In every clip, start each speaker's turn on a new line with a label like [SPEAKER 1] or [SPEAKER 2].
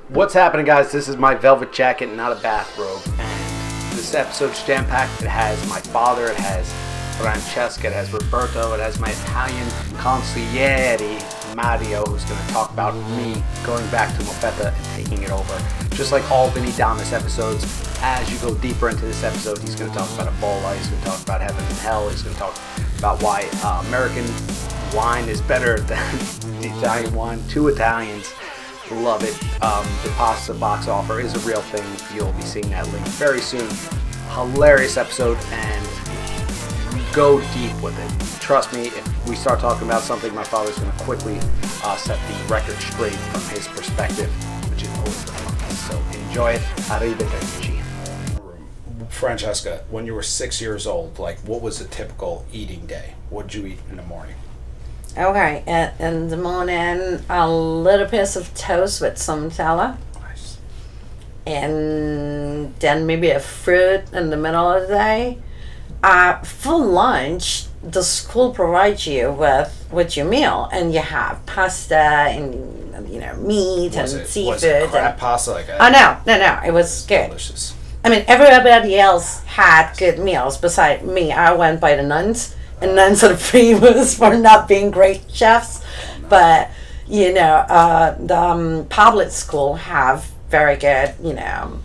[SPEAKER 1] What's happening, guys? This is my velvet jacket, not a bathrobe, and this episode's jam-packed. It has my father, it has Francesca, it has Roberto, it has my Italian consigliere, Mario, who's going to talk about me going back to Mofetta and taking it over. Just like all Vinny Damas episodes, as you go deeper into this episode, he's going to talk about Ebola, he's going to talk about heaven and hell, he's going to talk about why American wine is better than the Italian wine. Two Italians. Love it. The pasta box offer is a real thing. You'll be seeing that link very soon. Hilarious episode, and go deep with it. Trust me, if we start talking about something, my father's going to quickly set the record straight from his perspective, which is always the fun. So enjoy it. Arrivederci.
[SPEAKER 2] Francesca, when you were 6 years old, like, what was a typical eating day? What did you eat in the morning?
[SPEAKER 3] Okay, in the morning, a little piece of toast with some Nutella.
[SPEAKER 2] Nice.
[SPEAKER 3] And then maybe a fruit in the middle of the day. For lunch, the school provides you with your meal, and you have pasta and meat and seafood.
[SPEAKER 2] Was it crab pasta? Like
[SPEAKER 3] No. It was good.
[SPEAKER 2] Delicious.
[SPEAKER 3] I mean, everybody else had good meals besides me. I went by the nuns. And nuns are famous for not being great chefs, but the public school have very good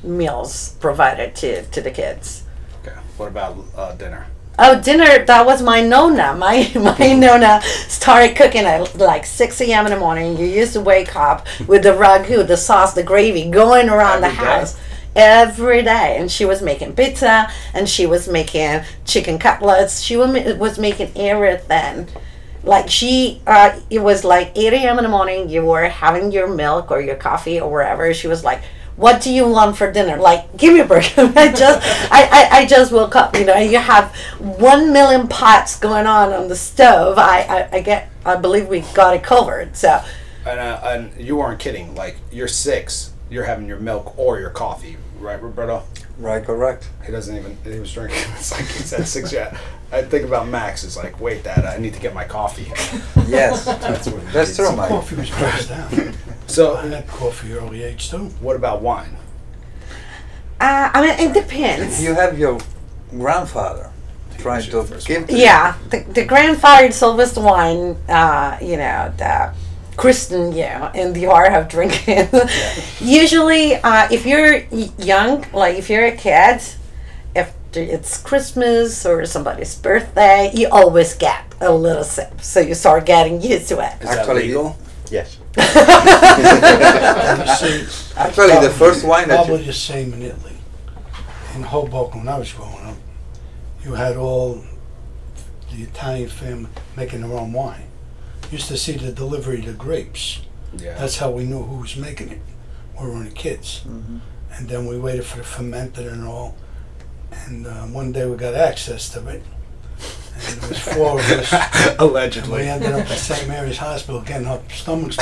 [SPEAKER 3] meals provided to the kids.
[SPEAKER 2] Okay. What about dinner?
[SPEAKER 3] Oh, dinner, that was my nonna. My nonna started cooking at like 6 a.m. in the morning. You used to wake up with the ragu, the sauce, the gravy going around the house. Every day, and she was making pizza, and she was making chicken cutlets. She was making everything. Like it was like 8 a.m. in the morning. You were having your milk or your coffee or wherever. She was like, "What do you want for dinner?" Like, give me a break. I just woke up. You have 1 million pots going on the stove. I believe we got it covered. So.
[SPEAKER 2] And you weren't kidding. Like, you're 6. You're having your milk or your coffee, right, Roberto?
[SPEAKER 4] Right, correct.
[SPEAKER 2] He was drinking. It's like he said 6 years. I think about Max. It's like, wait, Dad, I need to get my coffee.
[SPEAKER 4] Yes, that's true, Mike.
[SPEAKER 5] Coffee was passed down.
[SPEAKER 2] So
[SPEAKER 5] I had coffee early age too.
[SPEAKER 2] What about wine?
[SPEAKER 3] I mean, it depends.
[SPEAKER 4] You have your grandfather trying to give to
[SPEAKER 3] Yeah, the grandfather Silvers the wine, the Kristen, in the art of drinking. Usually, if you're young, like if you're a kid, if it's Christmas or somebody's birthday, you always get a little sip. So you start getting used to it.
[SPEAKER 2] Is that legal?
[SPEAKER 4] Yes.
[SPEAKER 5] See,
[SPEAKER 4] Actually, the first wine that
[SPEAKER 5] probably the same in Italy. In Hoboken, when I was growing up, you had all the Italian family making their own wine. Used to see the delivery of the grapes.
[SPEAKER 2] Yeah.
[SPEAKER 5] That's how we knew who was making it. We were only kids.
[SPEAKER 4] Mm-hmm.
[SPEAKER 5] And then we waited for the fermented and all. And one day we got access to it. And there was 4 of us.
[SPEAKER 2] Allegedly.
[SPEAKER 5] We ended up at St. Mary's Hospital getting our stomachs.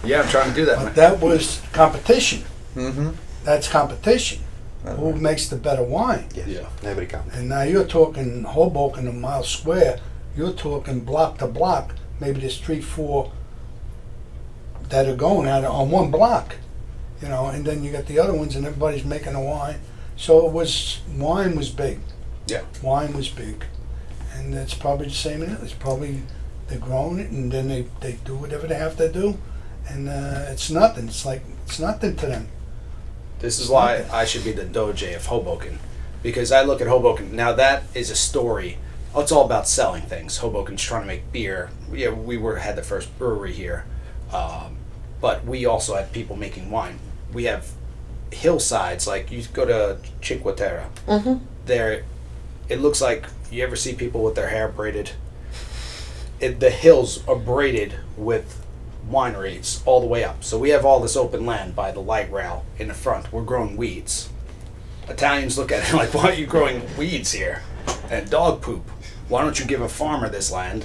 [SPEAKER 2] Yeah, I'm trying to do that.
[SPEAKER 5] But that was competition.
[SPEAKER 4] Mm-hmm.
[SPEAKER 5] That's competition. Who makes the better wine?
[SPEAKER 4] Yes.
[SPEAKER 2] Yeah.
[SPEAKER 4] Nobody counts.
[SPEAKER 5] And now you're talking Hoboken, a mile square. You're talking block to block. Maybe there's 3, 4 that are going at it on one block, and then you got the other ones, and everybody's making a wine. So wine was big.
[SPEAKER 2] Yeah. Wine
[SPEAKER 5] was big, and it's probably the same in it. It's probably they're growing it, and then they do whatever they have to do, and it's nothing. It's nothing to them.
[SPEAKER 2] This is why I should be the Doge of Hoboken, because I look at Hoboken now. That is a story. It's all about selling things. Hoboken's trying to make beer. Yeah, we had the first brewery here, but we also had people making wine. We have hillsides, like you go to Cinque Terre.
[SPEAKER 3] Mm-hmm.
[SPEAKER 2] There, it looks like, you ever see people with their hair braided? The hills are braided with wineries all the way up. So we have all this open land by the light rail in the front. We're growing weeds. Italians look at it like, why are you growing weeds here? And dog poop. Why don't you give a farmer this land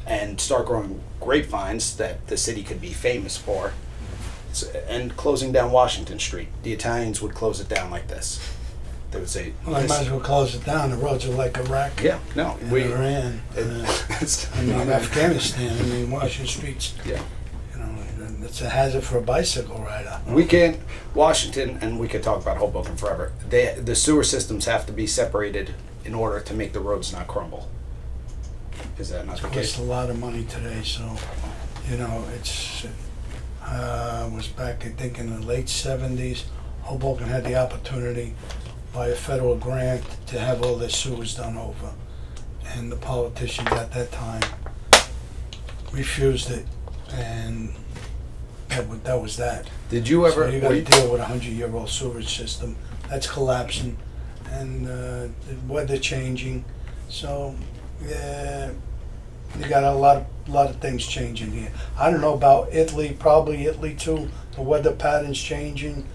[SPEAKER 2] and start growing grapevines that the city could be famous for, and closing down Washington Street? The Italians would close it down like this. They would say,
[SPEAKER 5] well, I might as well close it down. The roads are like Iraq.
[SPEAKER 2] Yeah, no.
[SPEAKER 5] Iran. Afghanistan. Washington Street's.
[SPEAKER 2] Yeah.
[SPEAKER 5] it's a hazard for a bicycle rider.
[SPEAKER 2] We can't, Washington, and we could talk about Hoboken forever. The sewer systems have to be separated in order to make the roads not crumble. Is that not the
[SPEAKER 5] It costs
[SPEAKER 2] case?
[SPEAKER 5] a lot of money today, so, you know, it's, was back, I think, in the late 70s. Hoboken had the opportunity by a federal grant to have all their sewers done over. And the politicians at that time refused it, and that was that.
[SPEAKER 2] Did you ever?
[SPEAKER 5] So you got to deal with a 100-year-old sewage system that's collapsing, and the weather changing. So yeah, you got a lot of things changing here. I don't know about Italy, probably Italy too. The weather patterns changing.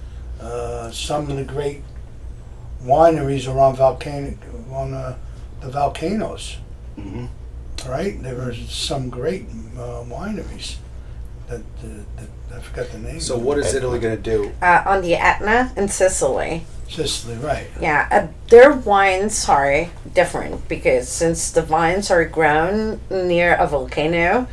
[SPEAKER 5] Some of the great wineries are on the volcanoes.
[SPEAKER 2] Mm-hmm.
[SPEAKER 5] Right? There were some great wineries that I forgot the name.
[SPEAKER 2] So what is Italy going to do?
[SPEAKER 3] On the Etna in Sicily.
[SPEAKER 5] Sicily, right?
[SPEAKER 3] Yeah, their wines are different because since the vines are grown near a volcano,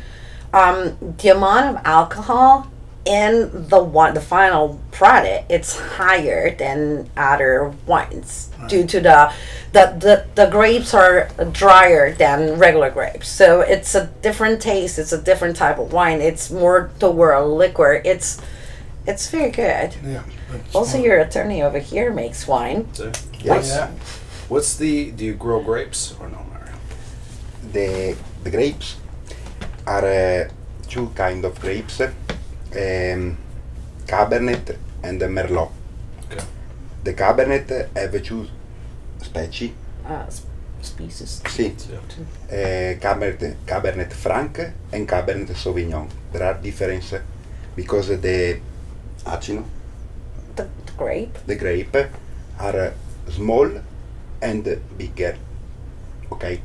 [SPEAKER 3] the amount of alcohol in the final product it's higher than other wines due to the grapes are drier than regular grapes, so it's a different taste, it's a different type of wine, it's more toward a liquor. It's very good.
[SPEAKER 5] Yeah.
[SPEAKER 3] Also, your attorney over here makes wine.
[SPEAKER 2] So,
[SPEAKER 4] Yes.
[SPEAKER 5] Yeah.
[SPEAKER 2] what's the? Do you grow grapes or no, Mario?
[SPEAKER 6] The grapes are two kind of grapes, Cabernet and the Merlot.
[SPEAKER 2] Okay.
[SPEAKER 6] The Cabernet have two species.
[SPEAKER 3] Species.
[SPEAKER 6] Sì. Cabernet Franc and Cabernet Sauvignon. There are difference because the acino,
[SPEAKER 3] The grape.
[SPEAKER 6] the grape, are small and bigger. Okay.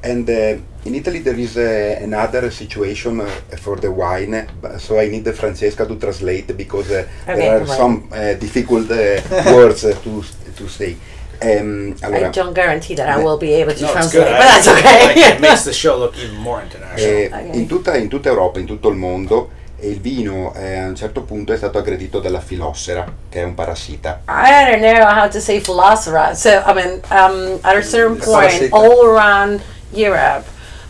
[SPEAKER 6] And in Italy there is another situation for the wine, so I need Francesca to translate because there are some difficult words to say. Allora,
[SPEAKER 3] I don't guarantee that I will be able to
[SPEAKER 2] No, it's
[SPEAKER 3] translate,
[SPEAKER 2] good.
[SPEAKER 3] but that's okay.
[SPEAKER 2] It makes the show look even more international.
[SPEAKER 3] Okay.
[SPEAKER 6] in tutta Europa, in tutto il mondo, il vino a un certo punto è stato aggredito dalla filossera, che è un parassita.
[SPEAKER 3] I don't know how to say philosopher. So, I mean, at a certain point,
[SPEAKER 4] Parasite.
[SPEAKER 3] all around Europe,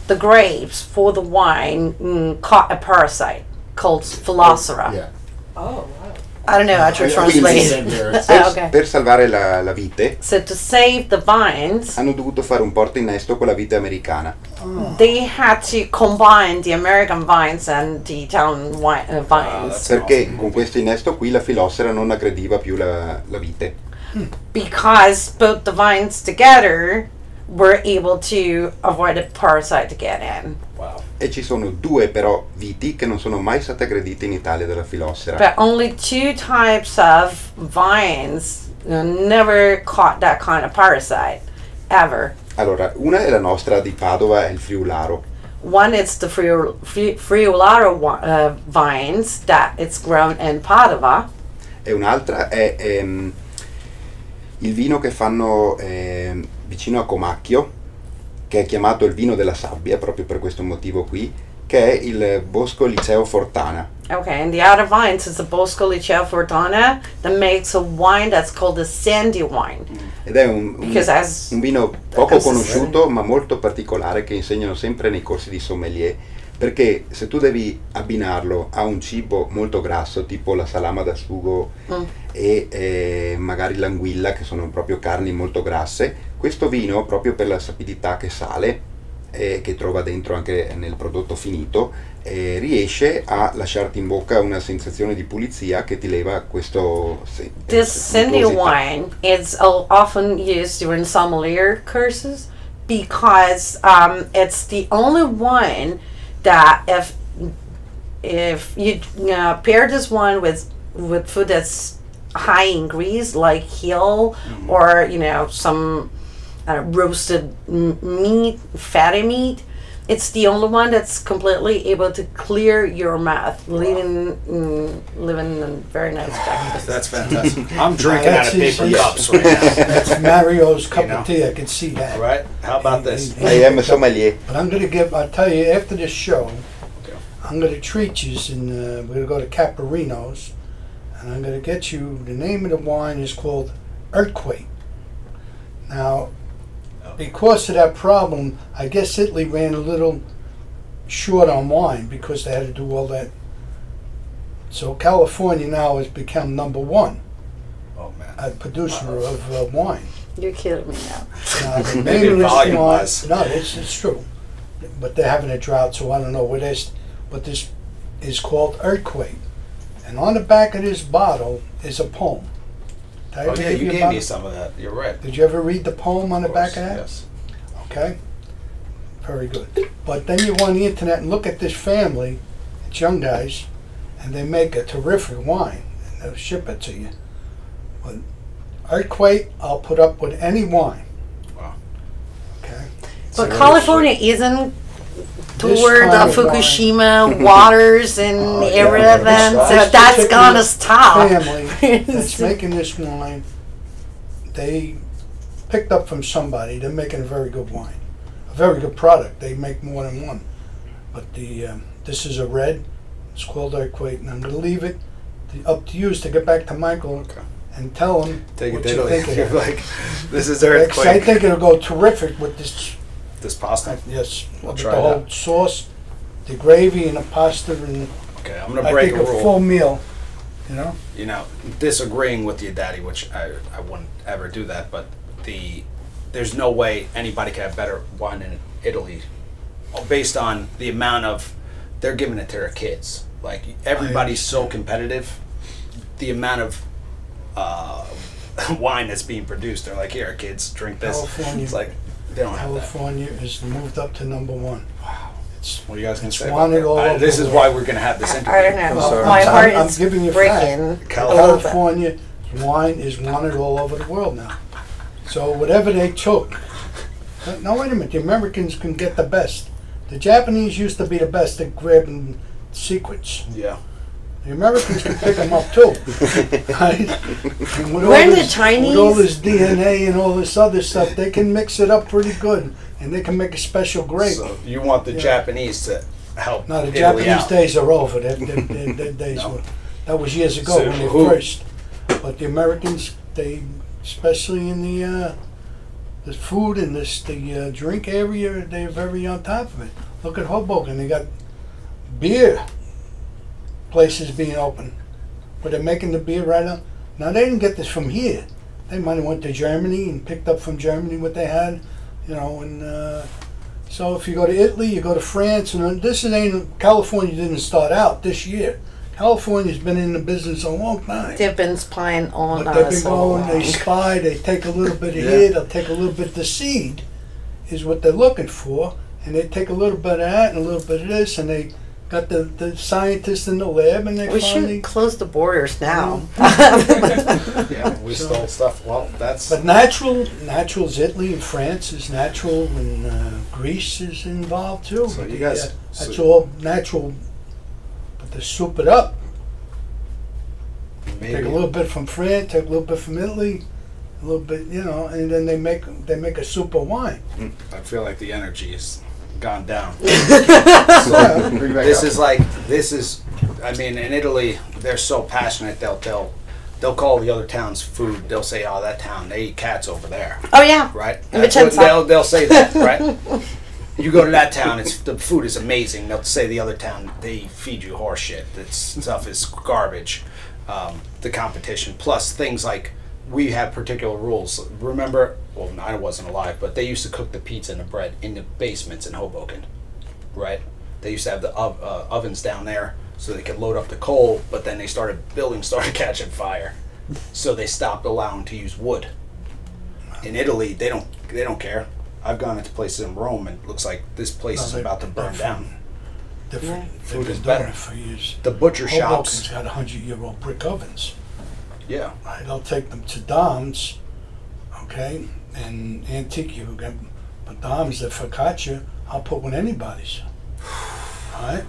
[SPEAKER 3] the grapes for the wine caught a parasite called philosopher.
[SPEAKER 2] Yeah.
[SPEAKER 3] Oh, wow. I don't know how to
[SPEAKER 6] Quindi,
[SPEAKER 3] translate. Okay.
[SPEAKER 6] per salvare la vite,
[SPEAKER 3] So, to save the vines,
[SPEAKER 6] hanno dovuto fare un porto innesto con la vite americana.
[SPEAKER 3] they had to combine the American vines and the Italian vines.
[SPEAKER 6] Perché con questo innesto qui la filossera non aggrediva più la vite.
[SPEAKER 3] Because both the vines together were able to avoid a parasite to get in.
[SPEAKER 2] Wow.
[SPEAKER 6] E ci sono due però viti che non sono mai state aggredite in Italia dalla filossera.
[SPEAKER 3] But only two types of vines never caught that kind of parasite, ever.
[SPEAKER 6] Allora, una è la nostra di Padova, è il friularo.
[SPEAKER 3] One is the friularo vines that it's grown in Padova.
[SPEAKER 6] E un'altra è il vino che fanno vicino a Comacchio, che è chiamato il vino della sabbia, proprio per questo motivo qui, che è il Bosco Liceo Fortana.
[SPEAKER 3] Okay, and the other vines is the Bosco Liceo Fortana that makes a wine that's called the sandy wine.
[SPEAKER 6] Ed è un vino poco
[SPEAKER 3] as-
[SPEAKER 6] conosciuto ma molto particolare che insegnano sempre nei corsi di sommelier, perché se tu devi abbinarlo a un cibo molto grasso tipo la salama da sugo e magari l'anguilla, che sono proprio carni molto grasse, questo vino proprio per la sapidità che sale che trova dentro anche nel prodotto finito, riesce a lasciarti in bocca una sensazione di pulizia che ti leva questo
[SPEAKER 3] This sandy wine is often used during sommelier courses because it's the only wine that if you pair this one with food that's high in grease, like heel or some roasted meat, fatty meat, it's the only one that's completely able to clear your mouth, living in very nice breakfast.
[SPEAKER 2] That's fantastic. I'm drinking out of paper cups right now.
[SPEAKER 5] That's Mario's cup
[SPEAKER 2] know?
[SPEAKER 5] of tea. I can see that.
[SPEAKER 2] Right? How about this?
[SPEAKER 6] I am a sommelier.
[SPEAKER 5] But I'll tell you, after this show, I'm going to treat you, and we're going to go to Caparino's, and I'm going to get you, the name of the wine is called Earthquake. Now, because of that problem, I guess Italy ran a little short on wine because they had to do all that. So California now has become #1 producer of wine.
[SPEAKER 3] You're kidding me now.
[SPEAKER 5] The name of this wine, no, it's true. But they're having a drought, so I don't know what this is called Earthquake. And on the back of this bottle is a poem.
[SPEAKER 2] Oh yeah, you gave me some of that. You're right.
[SPEAKER 5] Did you ever read the poem on the back of that?
[SPEAKER 2] Yes.
[SPEAKER 5] Okay. Very good. But then you go on the internet and look at this family. It's young guys, and they make a terrific wine, and they'll ship it to you. But Earthquake, I'll put up with any wine.
[SPEAKER 2] Wow.
[SPEAKER 5] Okay.
[SPEAKER 3] But California isn't
[SPEAKER 5] This
[SPEAKER 3] toward the
[SPEAKER 5] kind of
[SPEAKER 3] Fukushima waters and everything, so
[SPEAKER 5] This
[SPEAKER 3] that's
[SPEAKER 5] particular
[SPEAKER 3] gonna stop.
[SPEAKER 5] family that's making this wine, they picked up from somebody. They're making a very good wine, a very good product. They make more than one. But this is a red. It's called Earthquake, and I'm going to leave it up to you to get back to Michael and tell him
[SPEAKER 2] Take
[SPEAKER 5] what
[SPEAKER 2] it
[SPEAKER 5] you think.
[SPEAKER 2] You're like, this is
[SPEAKER 5] I
[SPEAKER 2] Earthquake.
[SPEAKER 5] think it'll go terrific with this.
[SPEAKER 2] This pasta.
[SPEAKER 5] Yes,
[SPEAKER 2] We'll
[SPEAKER 5] with
[SPEAKER 2] try
[SPEAKER 5] the whole sauce, the gravy, and the pasta, and
[SPEAKER 2] Okay, I'm gonna
[SPEAKER 5] I
[SPEAKER 2] break
[SPEAKER 5] think
[SPEAKER 2] a
[SPEAKER 5] a
[SPEAKER 2] rule.
[SPEAKER 5] full meal. You know.
[SPEAKER 2] You know, disagreeing with you, Daddy, which I wouldn't ever do that, but there's no way anybody could have better wine in Italy based on the amount of, they're giving it to their kids. Like, everybody's so competitive. The amount of wine that's being produced, they're like, here, kids, drink this.
[SPEAKER 5] California.
[SPEAKER 2] It's like, they don't have that.
[SPEAKER 5] California is moved up to #1.
[SPEAKER 2] Wow.
[SPEAKER 5] It's
[SPEAKER 2] What are you guys going to say?
[SPEAKER 5] wanted
[SPEAKER 2] about
[SPEAKER 5] all
[SPEAKER 2] that?
[SPEAKER 5] over
[SPEAKER 2] This
[SPEAKER 5] the
[SPEAKER 2] is
[SPEAKER 5] world.
[SPEAKER 2] why we're going to have this interview.
[SPEAKER 3] I don't know.
[SPEAKER 5] sorry.
[SPEAKER 3] My heart
[SPEAKER 5] I'm
[SPEAKER 3] is
[SPEAKER 5] giving you
[SPEAKER 3] breaking.
[SPEAKER 5] fact.
[SPEAKER 2] California.
[SPEAKER 5] California wine is wanted all over the world now. So whatever they took. Now wait a minute. The Americans can get the best. The Japanese used to be the best at grabbing secrets.
[SPEAKER 2] Yeah.
[SPEAKER 5] The Americans can pick them up too. Right? And with all
[SPEAKER 3] When the
[SPEAKER 5] this-
[SPEAKER 3] Chinese-
[SPEAKER 5] with all this DNA and all this other stuff, they can mix it up pretty good, and they can make a special grape.
[SPEAKER 2] So you want the
[SPEAKER 5] Yeah.
[SPEAKER 2] Japanese to help
[SPEAKER 5] No, the
[SPEAKER 2] Italy
[SPEAKER 5] Japanese
[SPEAKER 2] out.
[SPEAKER 5] days are over. Their days
[SPEAKER 2] No.
[SPEAKER 5] were, that was years ago
[SPEAKER 2] So
[SPEAKER 5] when they
[SPEAKER 2] who-
[SPEAKER 5] first. But the Americans, they, especially in the food and the drink area, they're very on top of it. Look at Hoboken. They got beer places being open, where they're making the beer right up. Now they didn't get this from here. They might have went to Germany and picked up from Germany what they had, you know. And so if you go to Italy, you go to France, and this ain't California didn't start out this year. California's been in the business a long time.
[SPEAKER 3] They've been spying on
[SPEAKER 5] But they've
[SPEAKER 3] us
[SPEAKER 5] been
[SPEAKER 3] all
[SPEAKER 5] going, they
[SPEAKER 3] along.
[SPEAKER 5] spy, they take a little bit of here, they'll take a little bit of the seed, is what they're looking for, and they take a little bit of that and a little bit of this, and they got the scientists in the lab, and they
[SPEAKER 3] We
[SPEAKER 5] finally.
[SPEAKER 3] should close the borders now.
[SPEAKER 2] Yeah, we stole stuff. Well, that's.
[SPEAKER 5] But natural's Italy and France is natural, and Greece is involved too.
[SPEAKER 2] So you guys-
[SPEAKER 5] that's all natural. But to soup it up,
[SPEAKER 2] maybe.
[SPEAKER 5] take a little bit from France, take a little bit from Italy, a little bit, you know, and then they make a soup of wine.
[SPEAKER 2] I feel like the energy has gone down.
[SPEAKER 5] Yeah.
[SPEAKER 2] This is. I mean, in Italy, they're so passionate. They'll call the other towns food. They'll say, "Oh, that town, they eat cats over there."
[SPEAKER 3] Oh yeah.
[SPEAKER 2] Right?
[SPEAKER 3] In
[SPEAKER 2] That's what
[SPEAKER 3] Vicenza.
[SPEAKER 2] they'll say that, right? You go to that town, the food is amazing. They'll say the other town, they feed you horse shit. That stuff is garbage. The competition, plus things like we have particular rules. Remember, well, I wasn't alive, but they used to cook the pizza and the bread in the basements in Hoboken, right? They used to have the ovens down there so they could load up the coal, but then buildings started catching fire, so they stopped allowing to use wood. In Italy, they don't care. I've gone into places in Rome, and it looks like this place is about to burn down.
[SPEAKER 5] Different.
[SPEAKER 2] Food
[SPEAKER 5] They've
[SPEAKER 2] is
[SPEAKER 5] been doing
[SPEAKER 2] better.
[SPEAKER 5] it for years.
[SPEAKER 2] The butcher
[SPEAKER 5] Hoboken's
[SPEAKER 2] shops,
[SPEAKER 5] got 100-year-old brick ovens.
[SPEAKER 2] yeah.
[SPEAKER 5] Right, I'll take them to Dom's, okay, and antique. You get, but Dom's, the focaccia, I'll put with anybody's. All right.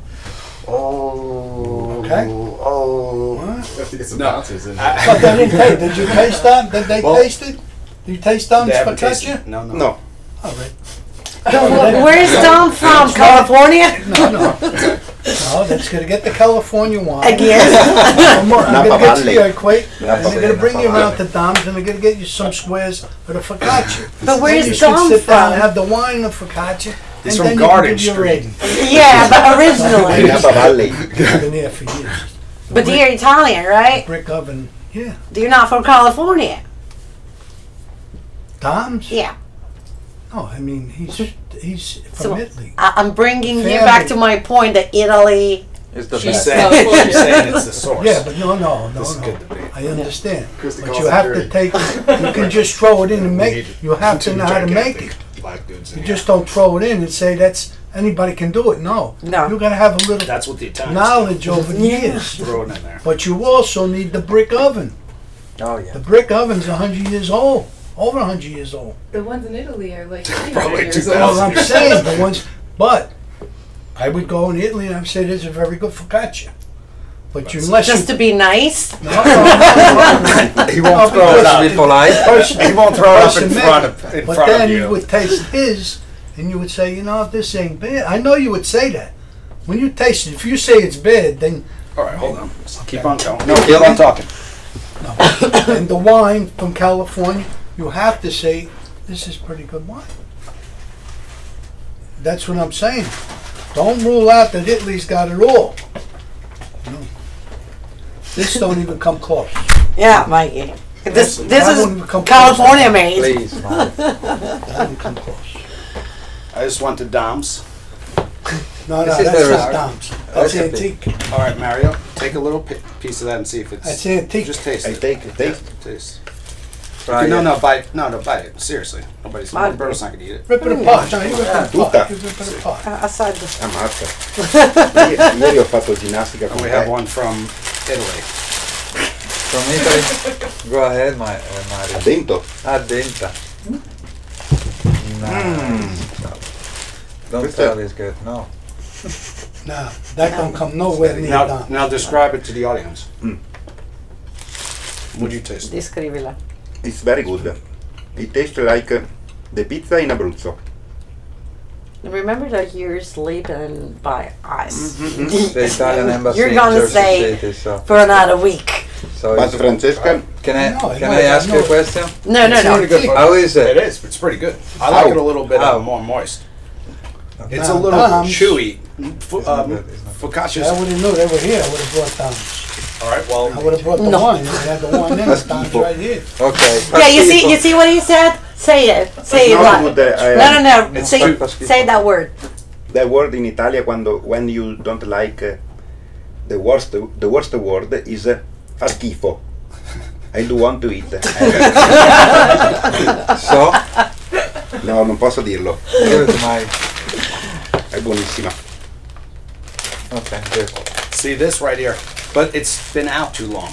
[SPEAKER 6] Oh.
[SPEAKER 5] Okay.
[SPEAKER 6] Oh.
[SPEAKER 5] All right.
[SPEAKER 7] have to get some
[SPEAKER 2] No.
[SPEAKER 7] bouncers in
[SPEAKER 2] I-
[SPEAKER 7] there.
[SPEAKER 5] But they didn't taste. Did you taste them? Did they
[SPEAKER 2] Well,
[SPEAKER 5] taste it? Did you taste Dom's
[SPEAKER 2] They haven't
[SPEAKER 5] focaccia?
[SPEAKER 2] tasted- No.
[SPEAKER 6] No.
[SPEAKER 5] All right.
[SPEAKER 3] Where's Dom from? California?
[SPEAKER 5] No. No, that's gonna get the California wine.
[SPEAKER 3] Again.
[SPEAKER 5] I'm
[SPEAKER 6] Napa
[SPEAKER 5] gonna get
[SPEAKER 6] Valley.
[SPEAKER 5] you the earthquake, and
[SPEAKER 6] Napa
[SPEAKER 5] they're gonna bring you
[SPEAKER 6] Valley.
[SPEAKER 5] around to Dom's, and they're gonna get you some squares of the focaccia.
[SPEAKER 3] But where's
[SPEAKER 5] you should
[SPEAKER 3] Dom
[SPEAKER 5] sit down and
[SPEAKER 3] from?
[SPEAKER 5] have the wine and the focaccia,
[SPEAKER 2] He's
[SPEAKER 5] and
[SPEAKER 2] from
[SPEAKER 5] then
[SPEAKER 2] Garden
[SPEAKER 5] you can give your
[SPEAKER 2] Street.
[SPEAKER 5] rating.
[SPEAKER 3] Yeah, but originally.
[SPEAKER 6] Napa Valley.
[SPEAKER 5] I've been there for years.
[SPEAKER 3] But you're Italian, right?
[SPEAKER 5] Brick oven, yeah.
[SPEAKER 3] You're not from California.
[SPEAKER 5] Dom's?
[SPEAKER 3] Yeah.
[SPEAKER 5] No, I mean he's from
[SPEAKER 3] So,
[SPEAKER 5] Italy.
[SPEAKER 3] I'm bringing you
[SPEAKER 5] Family.
[SPEAKER 3] back to my point that Italy.
[SPEAKER 4] It's the
[SPEAKER 2] She's
[SPEAKER 4] best.
[SPEAKER 2] saying, she's saying it's the source.
[SPEAKER 5] Yeah, but no.
[SPEAKER 2] This is good debate.
[SPEAKER 5] I understand.
[SPEAKER 1] Because the
[SPEAKER 5] But
[SPEAKER 1] cost
[SPEAKER 5] you
[SPEAKER 1] of
[SPEAKER 5] have to
[SPEAKER 1] dirty.
[SPEAKER 5] take. You can just throw it in and make. You have to
[SPEAKER 2] Two
[SPEAKER 5] know how to make
[SPEAKER 2] gigantic
[SPEAKER 5] it.
[SPEAKER 2] black dudes in
[SPEAKER 5] You
[SPEAKER 2] here.
[SPEAKER 5] just don't throw it in and say that's anybody can do it. No.
[SPEAKER 3] No.
[SPEAKER 5] You got to have a little
[SPEAKER 2] That's what the Italians
[SPEAKER 5] knowledge over the
[SPEAKER 3] Yeah.
[SPEAKER 5] years.
[SPEAKER 2] do. Throw it in there.
[SPEAKER 5] But you also need the brick oven.
[SPEAKER 4] Oh yeah.
[SPEAKER 5] The brick oven's 100 years old. Over 100 years old.
[SPEAKER 7] The ones in Italy are like
[SPEAKER 2] Probably
[SPEAKER 7] 300 years
[SPEAKER 2] 2000.
[SPEAKER 5] Well,
[SPEAKER 7] old.
[SPEAKER 5] I'm saying the ones, but I would go in Italy and I would say there's a very good focaccia. But you, unless
[SPEAKER 3] Just to be nice.
[SPEAKER 5] no,
[SPEAKER 2] He
[SPEAKER 5] No,
[SPEAKER 2] won't throw it
[SPEAKER 5] because-
[SPEAKER 2] out.
[SPEAKER 4] Be polite.
[SPEAKER 2] He won't throw it up in
[SPEAKER 5] Person
[SPEAKER 2] front
[SPEAKER 5] make
[SPEAKER 2] of
[SPEAKER 5] it. But
[SPEAKER 2] of
[SPEAKER 5] then
[SPEAKER 2] you.
[SPEAKER 5] you would taste his, and you would say, this ain't bad. I know you would say that. When you taste it, if you say it's bad, then
[SPEAKER 2] All right, hold on. Keep on going.
[SPEAKER 4] No,
[SPEAKER 2] Keep
[SPEAKER 4] kill
[SPEAKER 2] on
[SPEAKER 4] me.
[SPEAKER 2] talking.
[SPEAKER 5] no. And the wine from California, you have to say, this is pretty good wine. That's what I'm saying. Don't rule out that Italy's got it all. No. This don't even come close.
[SPEAKER 3] Yeah, Mikey. This
[SPEAKER 5] That wouldn't
[SPEAKER 3] is
[SPEAKER 5] come
[SPEAKER 3] California made.
[SPEAKER 4] Please, man.
[SPEAKER 5] That wouldn't come close.
[SPEAKER 2] I just went to Dom's.
[SPEAKER 5] No,
[SPEAKER 4] This
[SPEAKER 5] no,
[SPEAKER 4] is
[SPEAKER 5] that's
[SPEAKER 4] the
[SPEAKER 5] not Dom's. That's
[SPEAKER 4] recipe.
[SPEAKER 5] antique.
[SPEAKER 2] All right, Mario, take a little piece of that and see if it's.
[SPEAKER 5] That's antique.
[SPEAKER 2] Just taste
[SPEAKER 6] I
[SPEAKER 2] it.
[SPEAKER 6] take it. Taste.
[SPEAKER 2] Yeah, taste.
[SPEAKER 4] Try
[SPEAKER 2] No,
[SPEAKER 4] it.
[SPEAKER 2] no, bite. No, bite it. Seriously, nobody's.
[SPEAKER 3] Bite it.
[SPEAKER 2] Roberto's not gonna eat it.
[SPEAKER 5] Rip it apart. No, you rip it
[SPEAKER 6] Tutta.
[SPEAKER 5] apart. You rip it apart.
[SPEAKER 3] Aside the
[SPEAKER 6] Ammazza. Ieri ho fatto ginnastica
[SPEAKER 2] And
[SPEAKER 6] con
[SPEAKER 2] we
[SPEAKER 6] te.
[SPEAKER 2] have one from Italy.
[SPEAKER 4] From Italy. Go ahead, Mario.
[SPEAKER 6] Dentro.
[SPEAKER 4] Denta. Nice. Don't
[SPEAKER 6] Questo
[SPEAKER 4] tell
[SPEAKER 6] è-
[SPEAKER 4] it's good. No.
[SPEAKER 5] No, that don't come nowhere near
[SPEAKER 2] Now,
[SPEAKER 5] Dom's.
[SPEAKER 2] now describe it to the audience.
[SPEAKER 6] Mm.
[SPEAKER 2] Would you taste?
[SPEAKER 3] descrivila.
[SPEAKER 6] It's very good. It tastes like the pizza in Abruzzo.
[SPEAKER 3] Remember that you're sleeping by us.
[SPEAKER 4] The Italian embassy
[SPEAKER 3] You're
[SPEAKER 4] in
[SPEAKER 3] gonna
[SPEAKER 4] Jersey
[SPEAKER 3] stay
[SPEAKER 4] City, so.
[SPEAKER 3] for another week.
[SPEAKER 4] So
[SPEAKER 6] But
[SPEAKER 4] it's-
[SPEAKER 6] Francesca,
[SPEAKER 4] Can I
[SPEAKER 5] No,
[SPEAKER 4] can
[SPEAKER 5] no,
[SPEAKER 4] I ask
[SPEAKER 5] no.
[SPEAKER 4] you a question?
[SPEAKER 3] No, no,
[SPEAKER 2] It's
[SPEAKER 3] no.
[SPEAKER 2] pretty good.
[SPEAKER 4] How is
[SPEAKER 2] It
[SPEAKER 4] it?
[SPEAKER 2] is. It's pretty good. I like it a little bit
[SPEAKER 4] How?
[SPEAKER 2] more moist. It's
[SPEAKER 5] Now,
[SPEAKER 2] a little
[SPEAKER 5] Dom's-
[SPEAKER 2] chewy.
[SPEAKER 4] It's not good, it's not good.
[SPEAKER 2] Focaccia's.
[SPEAKER 5] I would have knew they were here. I would have brought Dom's.
[SPEAKER 2] All right. Well,
[SPEAKER 5] I would have brought the
[SPEAKER 3] No.
[SPEAKER 5] wine. They had the wine in it. Dom's right here.
[SPEAKER 4] Okay.
[SPEAKER 3] Yeah, you see what he said? Say it. Say it.
[SPEAKER 6] not
[SPEAKER 3] What?
[SPEAKER 6] good,
[SPEAKER 3] No.
[SPEAKER 4] It's
[SPEAKER 3] Say
[SPEAKER 4] breakfast
[SPEAKER 3] say that word.
[SPEAKER 6] the word in Italia when you don't like the worst word is fa schifo. I do want to eat.
[SPEAKER 4] So,
[SPEAKER 6] No, non posso dirlo.
[SPEAKER 4] give it to my.
[SPEAKER 6] È buonissima.
[SPEAKER 4] Okay, good.
[SPEAKER 2] see this right here, but it's been out too long.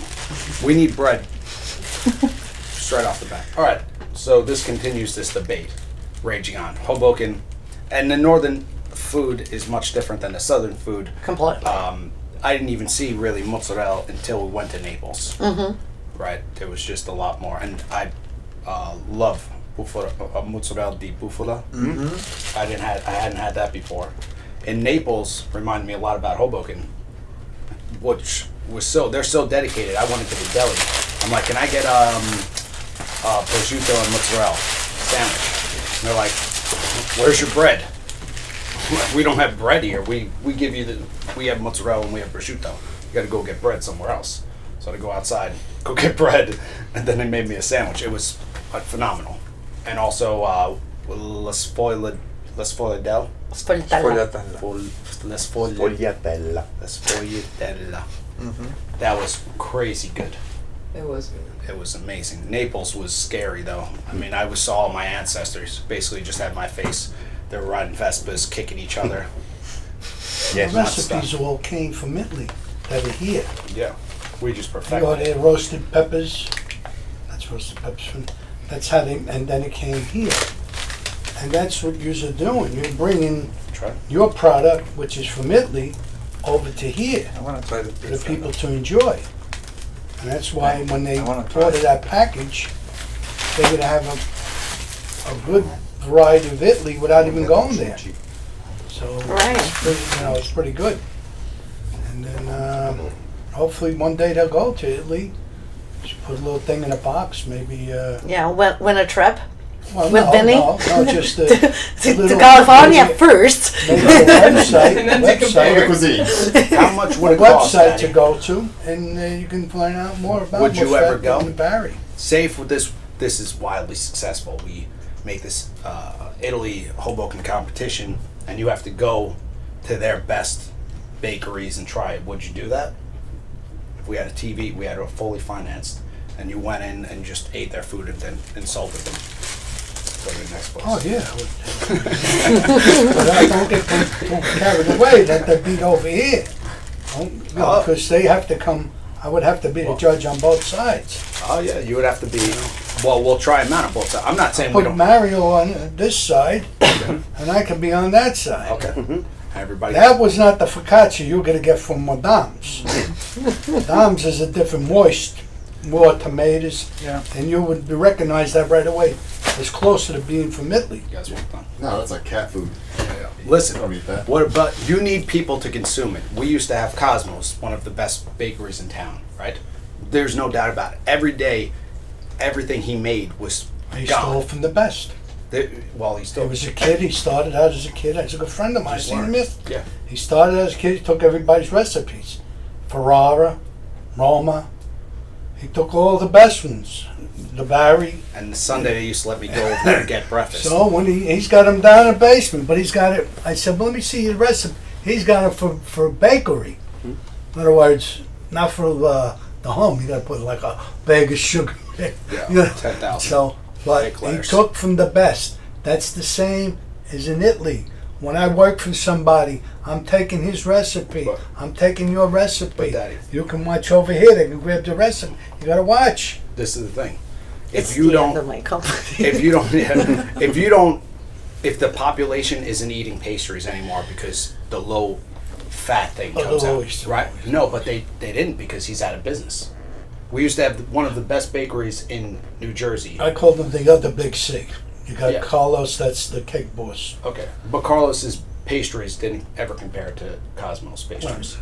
[SPEAKER 2] We need bread. Straight off the bat. All right. So this continues this debate raging on. Hoboken and the northern food is much different than the southern food.
[SPEAKER 3] Completely.
[SPEAKER 2] I didn't even see really mozzarella until we went to Naples.
[SPEAKER 3] Mm-hmm.
[SPEAKER 2] Right, there was just a lot more, and I love mozzarella di bufala.
[SPEAKER 4] Mm-hmm.
[SPEAKER 2] I hadn't had that before. In Naples, reminded me a lot about Hoboken, which was they're so dedicated. I went into the deli. I'm like, can I get prosciutto and mozzarella sandwich? And they're like, where's your bread? We don't have bread here. We give you we have mozzarella and we have prosciutto. You got to go get bread somewhere else. So I go outside, go get bread, and then they made me a sandwich. It was phenomenal. And also la sfogliatella.
[SPEAKER 3] Sfogliatella.
[SPEAKER 2] La sfogliatella.
[SPEAKER 6] Fogliatella.
[SPEAKER 2] La sfogliatella.
[SPEAKER 4] Mm-hmm.
[SPEAKER 2] That was crazy good.
[SPEAKER 7] It was good.
[SPEAKER 2] It was amazing. Naples was scary though. I mean, I saw all my ancestors basically just had my face. They were riding Vespas, kicking each other.
[SPEAKER 5] The
[SPEAKER 6] Yes.
[SPEAKER 5] recipes all came from Italy that are here.
[SPEAKER 2] Yeah, we just
[SPEAKER 5] You know,
[SPEAKER 2] perfected
[SPEAKER 5] they
[SPEAKER 2] it.
[SPEAKER 5] roasted peppers. That's roasted peppers. That's how they, and then it came here. And that's what you're doing. You're bringing
[SPEAKER 2] Try.
[SPEAKER 5] your product, which is from Italy, over to here
[SPEAKER 4] I want to try the
[SPEAKER 5] for
[SPEAKER 4] pizza.
[SPEAKER 5] the people to enjoy. And that's why when they
[SPEAKER 4] I wanna try
[SPEAKER 5] order
[SPEAKER 4] it.
[SPEAKER 5] that package, they're going to have a good variety of Italy without even going there. So
[SPEAKER 3] Right.
[SPEAKER 5] it's pretty, it's pretty good. And then hopefully one day they'll go to Italy. Just put a little thing in a box, maybe.
[SPEAKER 3] Yeah, win a trip
[SPEAKER 5] Well,
[SPEAKER 3] with
[SPEAKER 5] no,
[SPEAKER 3] Vinny
[SPEAKER 5] no, just a
[SPEAKER 3] to
[SPEAKER 5] little-
[SPEAKER 3] California
[SPEAKER 5] maybe-
[SPEAKER 3] first.
[SPEAKER 5] maybe a website,
[SPEAKER 7] And then to
[SPEAKER 6] Other
[SPEAKER 5] website,
[SPEAKER 6] cuisines.
[SPEAKER 2] How much would
[SPEAKER 5] a
[SPEAKER 2] it cost,
[SPEAKER 5] website to
[SPEAKER 2] Daddy?
[SPEAKER 5] go to, and you can find out more about.
[SPEAKER 2] Would you
[SPEAKER 5] what's
[SPEAKER 2] ever
[SPEAKER 5] that
[SPEAKER 2] go?
[SPEAKER 5] in Barry.
[SPEAKER 2] Say if this is wildly successful, we make this Italy Hoboken competition, and you have to go to their best bakeries and try it. Would you do that? If we had a TV, we had it fully financed, and you went in and just ate their food and then insulted them. Go to the next place.
[SPEAKER 5] Oh yeah, I would. But I don't get too carried away that they beat over here. Because they have to come. I would have to be the judge on both sides.
[SPEAKER 2] Oh yeah, you would have to be. Well, we'll try them out on both sides. I'm not saying we
[SPEAKER 5] Put
[SPEAKER 2] don't.
[SPEAKER 5] Mario on this side, and I can be on that side.
[SPEAKER 2] Okay. Everybody.
[SPEAKER 5] That was not the focaccia you're gonna get from Madame's. Madame's is a different moist, more tomatoes,
[SPEAKER 2] Yeah.
[SPEAKER 5] and you would recognize that right away. It's closer to being from Italy.
[SPEAKER 2] You guys want one?
[SPEAKER 8] No, that's like cat food.
[SPEAKER 2] Listen,
[SPEAKER 8] Don't eat that.
[SPEAKER 2] what about you need people to consume it? We used to have Cosmos, one of the best bakeries in town, right? There's no doubt about it. Every day, everything he made was
[SPEAKER 5] He stole
[SPEAKER 2] gone.
[SPEAKER 5] from the best.
[SPEAKER 2] Well, he
[SPEAKER 5] He
[SPEAKER 2] still
[SPEAKER 5] was a kid. He started out as a kid. He's a good friend of mine.
[SPEAKER 2] Just
[SPEAKER 5] Seen him
[SPEAKER 2] learned.
[SPEAKER 5] yesterday.
[SPEAKER 2] Yeah.
[SPEAKER 5] He started as a kid. He took everybody's recipes. Ferrara, Roma. He took all the best ones. The Barry.
[SPEAKER 2] And Sunday they used to let me go over there and get breakfast.
[SPEAKER 5] So when he's got him down in the basement, but he's got it. I said, well, let me see your recipe. He's got it for bakery. In other words, not for the home. You got to put like a bag of sugar.
[SPEAKER 2] Yeah,
[SPEAKER 5] You know,
[SPEAKER 2] 10,000.
[SPEAKER 5] So, but
[SPEAKER 2] Big
[SPEAKER 5] he
[SPEAKER 2] letters.
[SPEAKER 5] took from the best. That's the same as in Italy. When I work for somebody, I'm taking his recipe.
[SPEAKER 2] But-
[SPEAKER 5] I'm taking your recipe.
[SPEAKER 2] But, Daddy-
[SPEAKER 5] You can watch over here. They can grab the recipe. You got to watch.
[SPEAKER 2] This is the thing.
[SPEAKER 3] It's
[SPEAKER 2] If you
[SPEAKER 3] the end of
[SPEAKER 2] don't,
[SPEAKER 3] my company.
[SPEAKER 2] if the population isn't eating pastries anymore because the low fat thing
[SPEAKER 5] Oh,
[SPEAKER 2] comes
[SPEAKER 5] they'll
[SPEAKER 2] out,
[SPEAKER 5] always do
[SPEAKER 2] right?
[SPEAKER 5] it.
[SPEAKER 2] No, but they didn't because he's out of business. We used to have one of the best bakeries in New Jersey.
[SPEAKER 5] I call them the other big C. You got
[SPEAKER 2] Yeah.
[SPEAKER 5] Carlos. That's the cake boss.
[SPEAKER 2] Okay, but Carlos's pastries didn't ever compare to Cosmos pastries.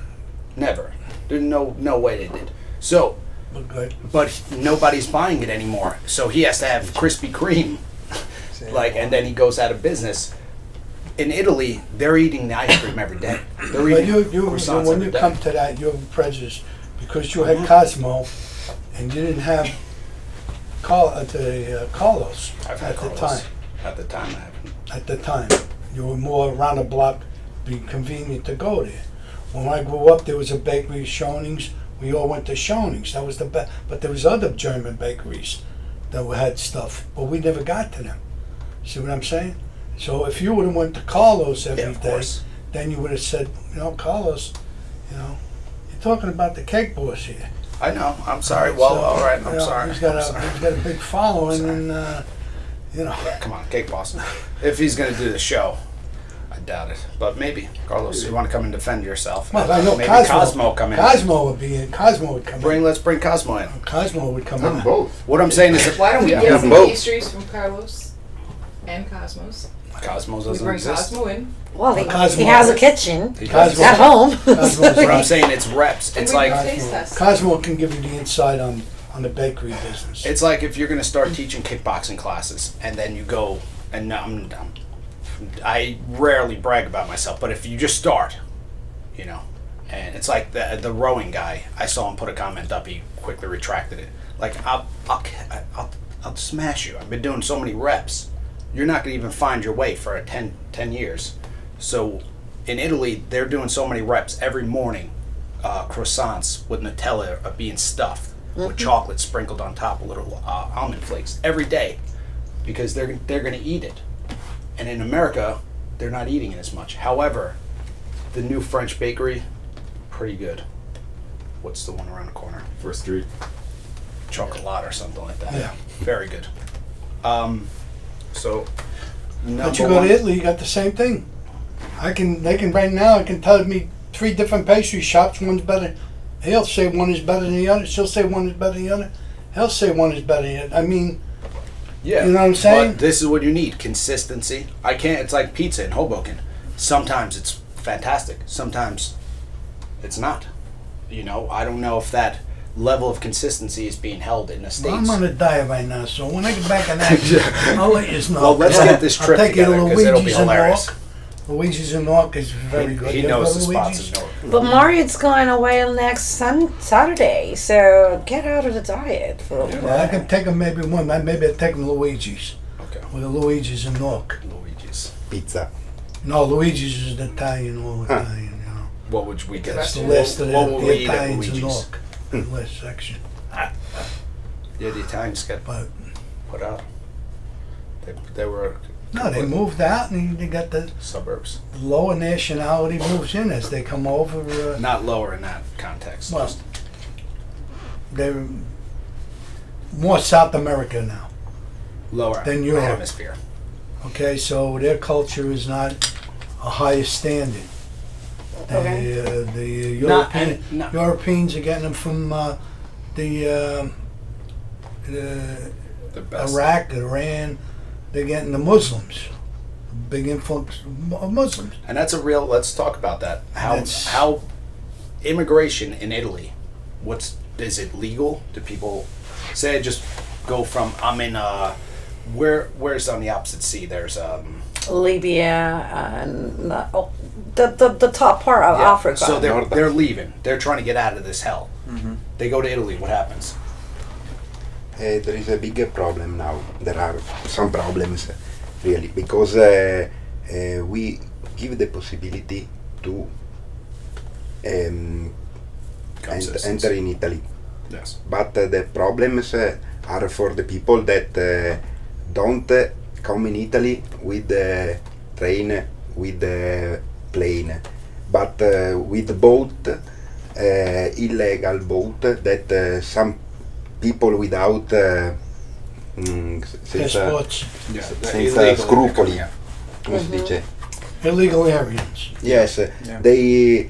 [SPEAKER 2] Never. There's no way they did. So,
[SPEAKER 5] But good.
[SPEAKER 2] but nobody's buying it anymore. So he has to have Krispy Kreme, like, and then he goes out of business. In Italy, they're eating the ice cream every day. They're
[SPEAKER 5] But
[SPEAKER 2] eating
[SPEAKER 5] you
[SPEAKER 2] croissants
[SPEAKER 5] when
[SPEAKER 2] every
[SPEAKER 5] you
[SPEAKER 2] day.
[SPEAKER 5] come to that, you're prejudiced because you had Cosmo, and you didn't have Carlos
[SPEAKER 2] I've had
[SPEAKER 5] at the
[SPEAKER 2] Carlos.
[SPEAKER 5] time.
[SPEAKER 2] At the time, I haven't.
[SPEAKER 5] At the time, you were more around the block, be convenient to go there. When I grew up, there was a bakery, Schoning's. We all went to Schoning's. That was the best. But there was other German bakeries that had stuff, but we never got to them. See what I'm saying? So if you would have went to Carlos every
[SPEAKER 2] Yeah,
[SPEAKER 5] day,
[SPEAKER 2] of course.
[SPEAKER 5] then you would have said, Carlos, you're talking about the cake boss here.
[SPEAKER 2] I know. I'm sorry. Well,
[SPEAKER 5] So,
[SPEAKER 2] all right. I'm
[SPEAKER 5] you know,
[SPEAKER 2] sorry.
[SPEAKER 5] He's got
[SPEAKER 2] I'm sorry.
[SPEAKER 5] he's got a big following, and
[SPEAKER 2] Come on, Cake Boss. If he's going to do the show, I doubt it. But maybe. Carlos, you want to come and defend yourself?
[SPEAKER 5] well, I know
[SPEAKER 2] maybe
[SPEAKER 5] Cosmo
[SPEAKER 2] come in.
[SPEAKER 5] Cosmo would be in. Cosmo would come in.
[SPEAKER 2] Let's bring Cosmo in.
[SPEAKER 5] Cosmo would come
[SPEAKER 8] Have
[SPEAKER 5] in.
[SPEAKER 8] both.
[SPEAKER 2] What I'm saying is that
[SPEAKER 7] Why don't we
[SPEAKER 2] yeah,
[SPEAKER 7] get some
[SPEAKER 6] both.
[SPEAKER 7] pastries from Carlos and Cosmos?
[SPEAKER 2] Cosmos
[SPEAKER 7] We
[SPEAKER 2] doesn't
[SPEAKER 7] bring
[SPEAKER 2] exist.
[SPEAKER 7] Cosmo in.
[SPEAKER 3] Well,
[SPEAKER 5] Cosmo.
[SPEAKER 3] he has a kitchen
[SPEAKER 2] He
[SPEAKER 5] Cosmo.
[SPEAKER 2] does.
[SPEAKER 3] at home.
[SPEAKER 5] Cosmo's
[SPEAKER 2] But I'm saying it's reps.
[SPEAKER 7] And
[SPEAKER 2] It's
[SPEAKER 7] we
[SPEAKER 2] like
[SPEAKER 7] bring taste tests.
[SPEAKER 5] Cosmo can give you the insight on the bakery business.
[SPEAKER 2] it's like if you're going to start teaching kickboxing classes and then you go and I rarely brag about myself, but if you just start, and it's like the rowing guy. I saw him put a comment up. He quickly retracted it. Like I'll smash you. I've been doing so many reps. You're not going to even find your way for 10 years. So in Italy, they're doing so many reps every morning. Croissants with Nutella are being stuffed with chocolate sprinkled on top, a little almond flakes every day, because they're going to eat it. And in America, they're not eating it as much. However, the new French bakery, pretty good. What's the one around the corner?
[SPEAKER 8] First Street.
[SPEAKER 2] Chocolat or something like that.
[SPEAKER 5] Yeah.
[SPEAKER 2] Very good. So,
[SPEAKER 5] But you go to Italy, you got the same thing. They can right now. I can tell me 3 different pastry shops. One's better. He'll say one is better than the other. She'll say one is better than the other. He'll say one is better than the other. I mean,
[SPEAKER 2] Yeah.
[SPEAKER 5] You know what I'm saying?
[SPEAKER 2] But this is what you need: consistency. It's like pizza in Hoboken. Sometimes it's fantastic. Sometimes It's not. You know, I don't know if that level of consistency is being held in the States.
[SPEAKER 5] Well, I'm on a diet right now, so when I get back in action, I'll let you know.
[SPEAKER 2] Well, let's get this trip
[SPEAKER 5] I'll take you to
[SPEAKER 2] together, 'cause it'll be
[SPEAKER 5] Luigi's in
[SPEAKER 2] hilarious.
[SPEAKER 5] Newark. Luigi's in Newark is very good.
[SPEAKER 2] He
[SPEAKER 5] You ever
[SPEAKER 2] knows
[SPEAKER 5] go
[SPEAKER 2] the
[SPEAKER 5] to
[SPEAKER 2] spots
[SPEAKER 5] Luigi's?
[SPEAKER 2] in Newark.
[SPEAKER 3] But Marriott's going away next Saturday, so get out of the diet for a little
[SPEAKER 5] Well, I
[SPEAKER 3] while.
[SPEAKER 5] can take him maybe one. Maybe I'll take him to Luigi's.
[SPEAKER 2] Okay.
[SPEAKER 5] With the Luigi's in Newark.
[SPEAKER 2] Luigi's.
[SPEAKER 6] Pizza.
[SPEAKER 5] No, Luigi's is the Italian, all
[SPEAKER 6] Huh.
[SPEAKER 5] Italian, you know.
[SPEAKER 2] What would we get?
[SPEAKER 5] That's the list of
[SPEAKER 2] What would
[SPEAKER 5] the
[SPEAKER 2] we eat at
[SPEAKER 5] Italians in
[SPEAKER 2] Luigi's?
[SPEAKER 5] Newark. The list section.
[SPEAKER 2] Yeah, the Italians got
[SPEAKER 5] But
[SPEAKER 2] put out. They were
[SPEAKER 5] no, they moved out and they got the
[SPEAKER 2] suburbs.
[SPEAKER 5] lower nationality moves in as they come over.
[SPEAKER 2] Not lower in that context.
[SPEAKER 5] Well,
[SPEAKER 2] just
[SPEAKER 5] they're more South America now.
[SPEAKER 2] lower
[SPEAKER 5] then Europe.
[SPEAKER 2] hemisphere.
[SPEAKER 5] Okay, so their culture is not a higher standard.
[SPEAKER 3] Okay.
[SPEAKER 5] The
[SPEAKER 2] Not-
[SPEAKER 5] European,
[SPEAKER 2] and- not-
[SPEAKER 5] Europeans are getting them from the
[SPEAKER 2] The best.
[SPEAKER 5] Iraq, Iran. They're getting the Muslims. Big influx of Muslims.
[SPEAKER 2] And that's a real. Let's talk about that.
[SPEAKER 5] That's-
[SPEAKER 2] How immigration in Italy? Is it legal? Do people say I just go from? I'm in where's on the opposite sea? There's
[SPEAKER 3] Libya and the top part of
[SPEAKER 2] yeah.
[SPEAKER 3] Africa.
[SPEAKER 2] So
[SPEAKER 6] North.
[SPEAKER 2] they're leaving. They're trying to get out of this hell. They go to Italy. What happens?
[SPEAKER 6] There is a bigger problem now. There are some problems, really, because we give the possibility to enter in Italy.
[SPEAKER 2] Yes.
[SPEAKER 6] But the problems are for the people that don't come in Italy with the train, with the plane, but with the boat, illegal boat that some people without
[SPEAKER 5] Passports,
[SPEAKER 2] Yeah.
[SPEAKER 6] senza scrupoli, come si dice?
[SPEAKER 5] illegal aliens.
[SPEAKER 6] Yes, they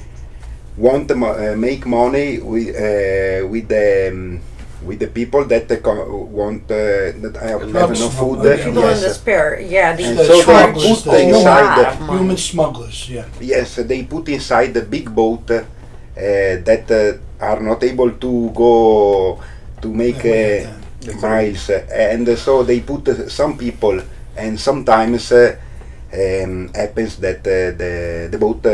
[SPEAKER 6] want to make money with the people that want that have
[SPEAKER 5] Drugs
[SPEAKER 6] no food.
[SPEAKER 5] smugglers.
[SPEAKER 3] People in
[SPEAKER 6] Yes,
[SPEAKER 3] despair. Yeah, these
[SPEAKER 6] And
[SPEAKER 5] The
[SPEAKER 6] so they
[SPEAKER 3] charge
[SPEAKER 6] put
[SPEAKER 3] a
[SPEAKER 6] inside
[SPEAKER 3] lot of money.
[SPEAKER 5] Human smugglers, yeah.
[SPEAKER 6] yes, they put inside the big boat that are not able to go to make miles, and so they put some people, and sometimes happens that the boat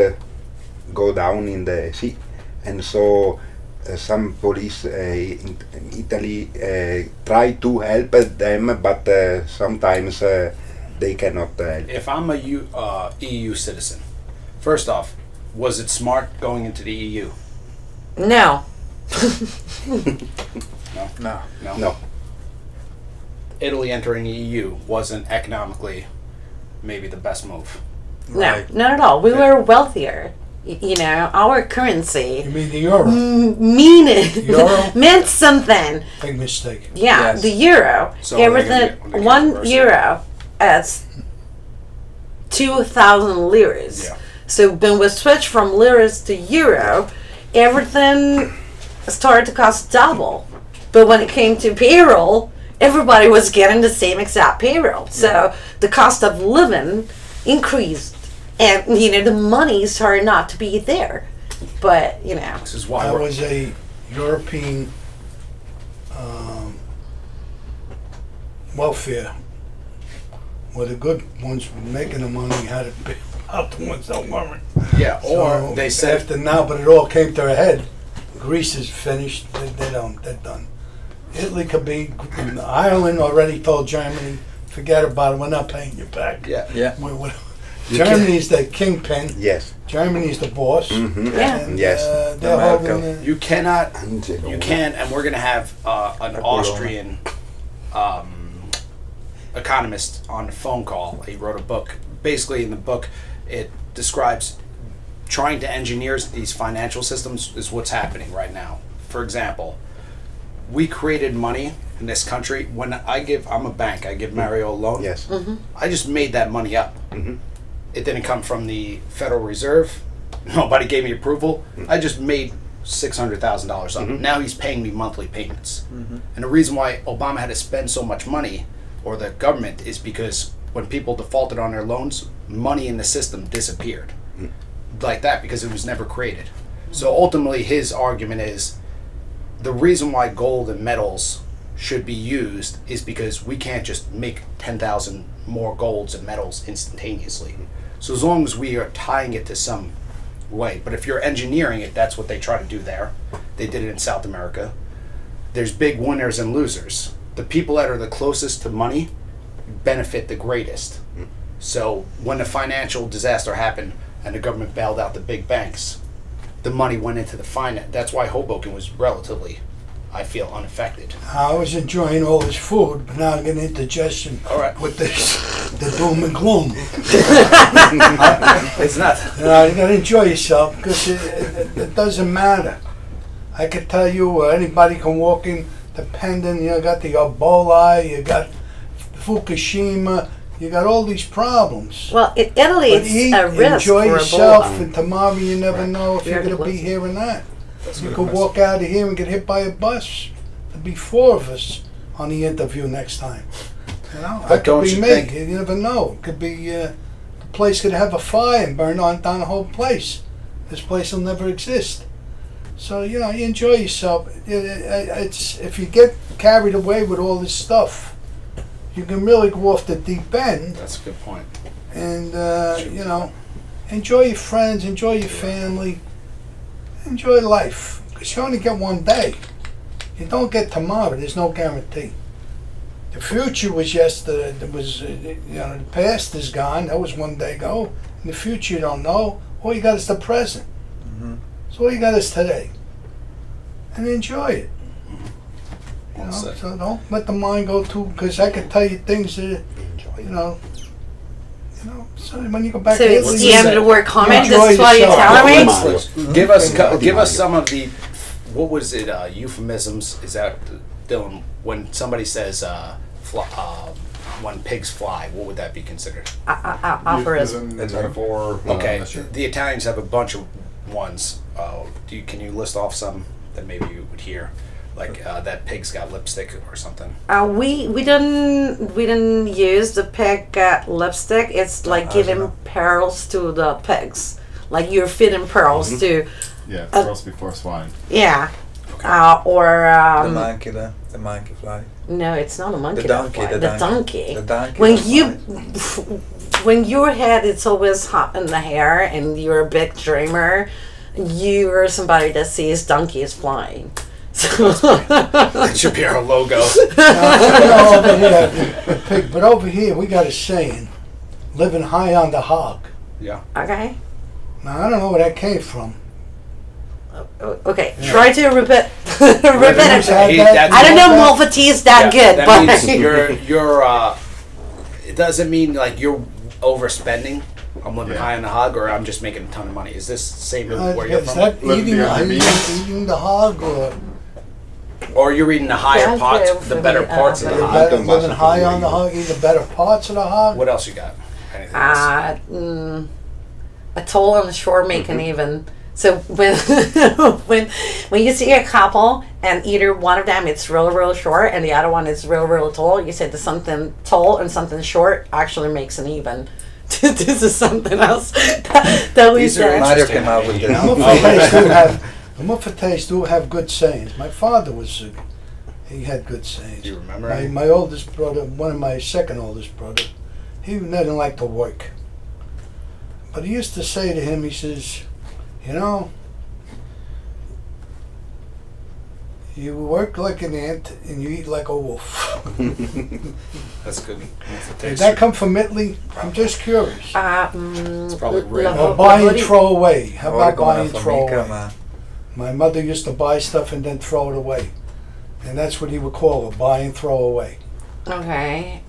[SPEAKER 6] go down in the sea, and so some police in Italy try to help them, but sometimes they cannot help.
[SPEAKER 2] If I'm a EU citizen, first off, was it smart going into the EU?
[SPEAKER 3] No.
[SPEAKER 2] No.
[SPEAKER 6] No.
[SPEAKER 2] Italy entering the EU wasn't economically maybe the best move.
[SPEAKER 3] No,
[SPEAKER 4] Right.
[SPEAKER 3] not at all. We were wealthier. You know, our
[SPEAKER 5] You
[SPEAKER 3] currency
[SPEAKER 5] mean the euro? Euro?
[SPEAKER 3] meant something.
[SPEAKER 5] Big mistake.
[SPEAKER 3] Yeah,
[SPEAKER 4] Yes.
[SPEAKER 3] the euro.
[SPEAKER 2] So they're gonna
[SPEAKER 3] everything.
[SPEAKER 2] get- when they get
[SPEAKER 3] 1
[SPEAKER 2] reversed.
[SPEAKER 3] euro as 2,000 liras.
[SPEAKER 2] Yeah.
[SPEAKER 3] So when we switched from liras to euro, everything started to cost double. But when it came to payroll, everybody was getting the same exact payroll. So the cost of living increased. And, you know, the money started not to be there. But, you know.
[SPEAKER 2] This is why
[SPEAKER 5] That
[SPEAKER 2] we're
[SPEAKER 5] was a European welfare, where the good ones making the money had to bail out the ones that weren't.
[SPEAKER 2] yeah. Or
[SPEAKER 5] So
[SPEAKER 2] they said
[SPEAKER 5] after now, but it all came to a head. Greece is finished. They're done. Italy could be. Ireland already told Germany, forget about it. We're not paying you back.
[SPEAKER 2] yeah.
[SPEAKER 4] Yeah.
[SPEAKER 5] Germany's the kingpin.
[SPEAKER 6] Yes.
[SPEAKER 5] Germany's the boss.
[SPEAKER 3] Yeah.
[SPEAKER 5] And,
[SPEAKER 6] Yes.
[SPEAKER 5] they're
[SPEAKER 4] America.
[SPEAKER 5] holding.
[SPEAKER 2] You cannot.
[SPEAKER 6] Angelo.
[SPEAKER 2] You can, and we're gonna have an Austrian economist on the phone call. He wrote a book. Basically, in the book, it describes trying to engineer these financial systems is what's happening right now. For example, we created money in this country. When I'm a bank, I give Mario a loan.
[SPEAKER 6] Yes.
[SPEAKER 2] I just made that money up.
[SPEAKER 6] Mhm.
[SPEAKER 2] It didn't come from the Federal Reserve. Nobody gave me approval. I just made $600,000 up. Now he's paying me monthly payments. And the reason why Obama had to spend so much money, or the government, is because when people defaulted on their loans, money in the system disappeared. Like that, because it was never created. So ultimately, his argument is the reason why gold and metals should be used is because we can't just make 10,000 more golds and metals instantaneously. So as long as we are tying it to some way, but if you're engineering it, that's what they try to do there. They did it in South America. There's big winners and losers. The people that are the closest to money benefit the greatest. So when the financial disaster happened and the government bailed out the big banks, the money went into the finance. That's why Hoboken was relatively, I feel, unaffected.
[SPEAKER 5] I was enjoying all this food, but now I'm getting indigestion
[SPEAKER 2] All right.
[SPEAKER 5] with this, the doom and gloom.
[SPEAKER 2] It's not.
[SPEAKER 5] You gotta enjoy yourself because it doesn't matter. I could tell you anybody can walk in dependent. You got the Ebola, you got Fukushima, you got all these problems.
[SPEAKER 3] Well, in Italy,
[SPEAKER 5] But
[SPEAKER 3] it's
[SPEAKER 5] eat,
[SPEAKER 3] a risk
[SPEAKER 5] enjoy
[SPEAKER 3] for
[SPEAKER 5] yourself,
[SPEAKER 3] Ebola.
[SPEAKER 5] and tomorrow you never
[SPEAKER 2] Right.
[SPEAKER 5] know if you're
[SPEAKER 3] Very
[SPEAKER 5] gonna be
[SPEAKER 3] close.
[SPEAKER 5] here or not. You could walk out of here and get hit by a bus. There'll be 4 of us on the interview next time. You know,
[SPEAKER 2] But
[SPEAKER 5] I could
[SPEAKER 2] don't
[SPEAKER 5] be
[SPEAKER 2] you
[SPEAKER 5] me.
[SPEAKER 2] think-
[SPEAKER 5] You never know. It could be the place could have a fire and burn on down the whole place. This place will never exist. So you know, you enjoy yourself. It's if you get carried away with all this stuff, you can really go off the deep end.
[SPEAKER 2] That's a good point.
[SPEAKER 5] And you know, enjoy your friends, enjoy your family, enjoy life. Because you only get one day. You don't get tomorrow. There's no guarantee. The future was yesterday. It was you know, the past is gone. That was one day ago. In the future, you don't know. All you got is the present. So all you got is today. And enjoy it. You know,
[SPEAKER 2] said.
[SPEAKER 5] so don't let the mind go too. Because I can tell you things that you know. So when you go back
[SPEAKER 3] So
[SPEAKER 5] to
[SPEAKER 3] it's
[SPEAKER 5] Italy,
[SPEAKER 3] the end of the word comment.
[SPEAKER 5] enjoy
[SPEAKER 3] This is what you're
[SPEAKER 5] yourself.
[SPEAKER 3] telling me.
[SPEAKER 2] Give us some of the, what was it, euphemisms? Is that, Dylan, when somebody says when pigs fly, what would that be considered?
[SPEAKER 3] Aphorism.
[SPEAKER 8] Euphemism, metaphor.
[SPEAKER 2] Okay,
[SPEAKER 8] Sure.
[SPEAKER 2] the Italians have a bunch of ones. Can you list off some that maybe you would hear? Like that pig's got lipstick or something.
[SPEAKER 3] We didn't use the pig lipstick. It's like giving pearls to the pigs, like you're feeding pearls to
[SPEAKER 8] Yeah, pearls before swine.
[SPEAKER 3] yeah, or
[SPEAKER 4] The monkey, the monkey fly.
[SPEAKER 3] no, it's not a monkey.
[SPEAKER 4] The
[SPEAKER 3] that
[SPEAKER 4] donkey,
[SPEAKER 3] fly.
[SPEAKER 4] the donkey. The donkey
[SPEAKER 3] When
[SPEAKER 4] that
[SPEAKER 3] you when your head it's always hot in the hair and you're a big dreamer, you're somebody that sees donkeys flying. So
[SPEAKER 2] That should be our logo.
[SPEAKER 5] over here, pig, but over here we got a saying, living high on the hog.
[SPEAKER 2] Yeah.
[SPEAKER 3] okay.
[SPEAKER 5] Now I don't know where that came from.
[SPEAKER 3] Okay,
[SPEAKER 5] Yeah.
[SPEAKER 3] try to repeat it.
[SPEAKER 5] Who's had that?
[SPEAKER 3] I don't know
[SPEAKER 5] That-
[SPEAKER 3] Mulfatese that
[SPEAKER 2] Yeah,
[SPEAKER 3] good,
[SPEAKER 2] that
[SPEAKER 3] but
[SPEAKER 2] means you're it doesn't mean like you're overspending. I'm living
[SPEAKER 8] Yeah.
[SPEAKER 2] high on the hog, or I'm just making a ton of money. Is this same as where you're
[SPEAKER 5] Is
[SPEAKER 2] from?
[SPEAKER 5] that
[SPEAKER 8] Living
[SPEAKER 5] eating,
[SPEAKER 8] beyond your means.
[SPEAKER 5] eating the hog or
[SPEAKER 2] Or you're eating the higher
[SPEAKER 3] Yeah,
[SPEAKER 2] parts,
[SPEAKER 3] yeah,
[SPEAKER 2] the
[SPEAKER 3] for
[SPEAKER 2] better
[SPEAKER 3] me,
[SPEAKER 2] parts of the
[SPEAKER 3] yeah.
[SPEAKER 2] hog?
[SPEAKER 5] living high on the hog, eating the better parts of the hog?
[SPEAKER 2] What else you got? Anything else?
[SPEAKER 3] a toll on the shore make an even. So when when you see a couple and either one of them it's real short and the other one is real tall, you say that something tall and something short actually makes an even. This is something else that we
[SPEAKER 2] These are
[SPEAKER 3] said.
[SPEAKER 4] Mario came out with
[SPEAKER 2] You
[SPEAKER 4] this.
[SPEAKER 2] know?
[SPEAKER 5] The Muffates do have good sayings. My father was, he had good sayings.
[SPEAKER 2] Do you remember?
[SPEAKER 5] My oldest brother, one of my second oldest brother, he didn't like to work. But he used to say to him, he says, you know, you work like an ant and you eat like a wolf.
[SPEAKER 2] That's good.
[SPEAKER 5] Did that come from Italy? I'm just curious.
[SPEAKER 2] It's probably real.
[SPEAKER 5] Or buy and throw away. How
[SPEAKER 4] Ora
[SPEAKER 5] about buy and
[SPEAKER 4] come
[SPEAKER 5] throw
[SPEAKER 4] amica,
[SPEAKER 5] away?
[SPEAKER 4] ma
[SPEAKER 5] My mother used to buy stuff and then throw it away. And that's what he would call it, buy and throw away.
[SPEAKER 3] Ok,